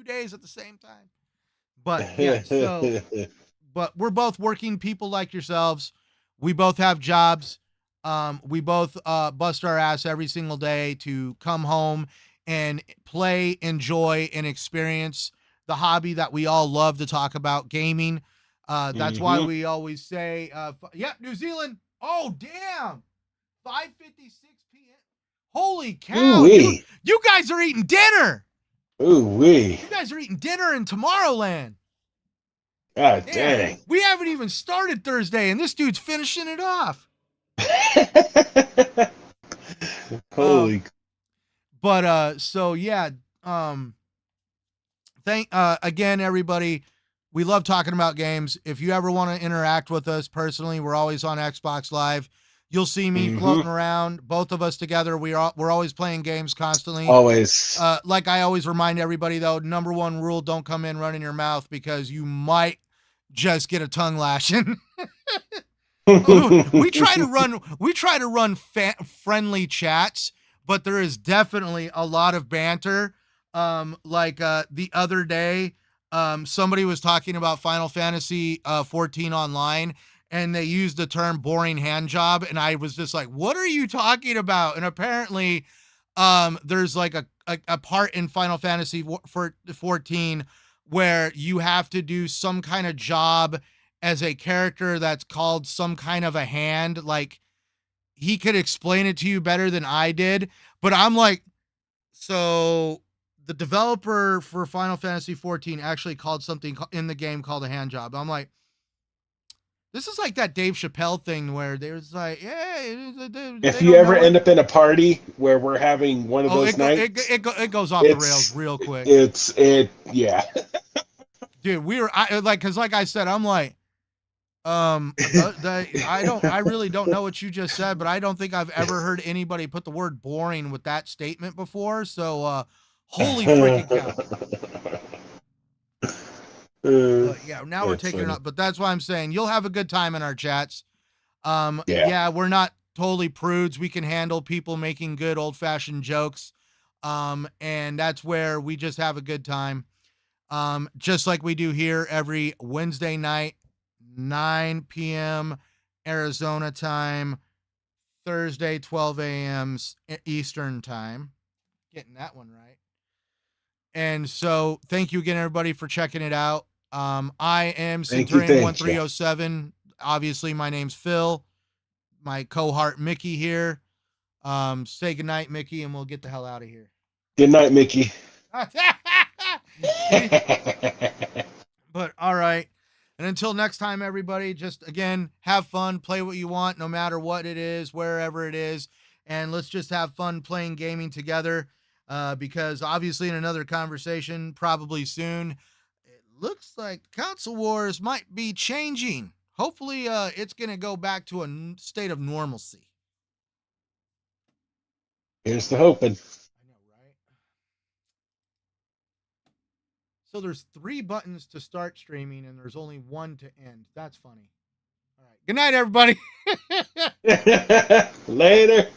days at the same time. But yeah, but we're both working people like yourselves. We both have jobs. We both bust our ass every single day to come home and play, enjoy, and experience the hobby that we all love to talk about, gaming. That's why we always say, New Zealand. Oh, damn. 5:56 p.m. Holy cow. You guys are eating dinner. You guys are eating dinner in Tomorrowland. God dang. We haven't even started Thursday, and this dude's finishing it off. Holy. So yeah. Again, everybody. We love talking about games. If you ever want to interact with us personally, we're always on Xbox Live. You'll see me floating around, both of us together. We're always playing games constantly. Always. Like I always remind everybody, though, number one rule: don't come in running your mouth because you might just get a tongue lashing. we try to run friendly chats, but there is definitely a lot of banter. The other day, somebody was talking about Final Fantasy 14 online, and they used the term boring hand job, and I was just like, what are you talking about? And apparently there's like a part in Final Fantasy 14 where you have to do some kind of job as a character that's called some kind of a hand. Like, he could explain it to you better than I did, but I'm like, so the developer for Final Fantasy 14 actually called something in the game called a hand job. I'm like, this is like that Dave Chappelle thing where there's like, yeah, If they you don't ever know end it. up in a party where we're having one of Oh, those nights, it goes off the rails real quick. Yeah. Dude, cause like I said, I'm like, I really don't know what you just said, but I don't think I've ever heard anybody put the word boring with that statement before. So, holy freaking cow. But yeah, now we're taking it up, but that's why I'm saying you'll have a good time in our chats. Yeah, we're not totally prudes. We can handle people making good old fashioned jokes. And that's where we just have a good time. Just like we do here every Wednesday night, 9 p.m. Arizona time, Thursday, 12 a.m. Eastern time. Getting that one right. And so thank you again, everybody, for checking it out. I am Centurion 1307. Obviously, my name's Phil. My cohort Mickey here. Say goodnight, Mickey, and we'll get the hell out of here. Good night, Mickey. But all right. And until next time, everybody, just again, have fun, play what you want, no matter what it is, wherever it is. And let's just have fun playing gaming together. Because obviously in another conversation, probably soon, it looks like console wars might be changing. Hopefully, it's going to go back to a state of normalcy. Here's the hoping. I know, right? So there's 3 buttons to start streaming, and there's only 1 to end. That's funny. All right. Good night, everybody. Later.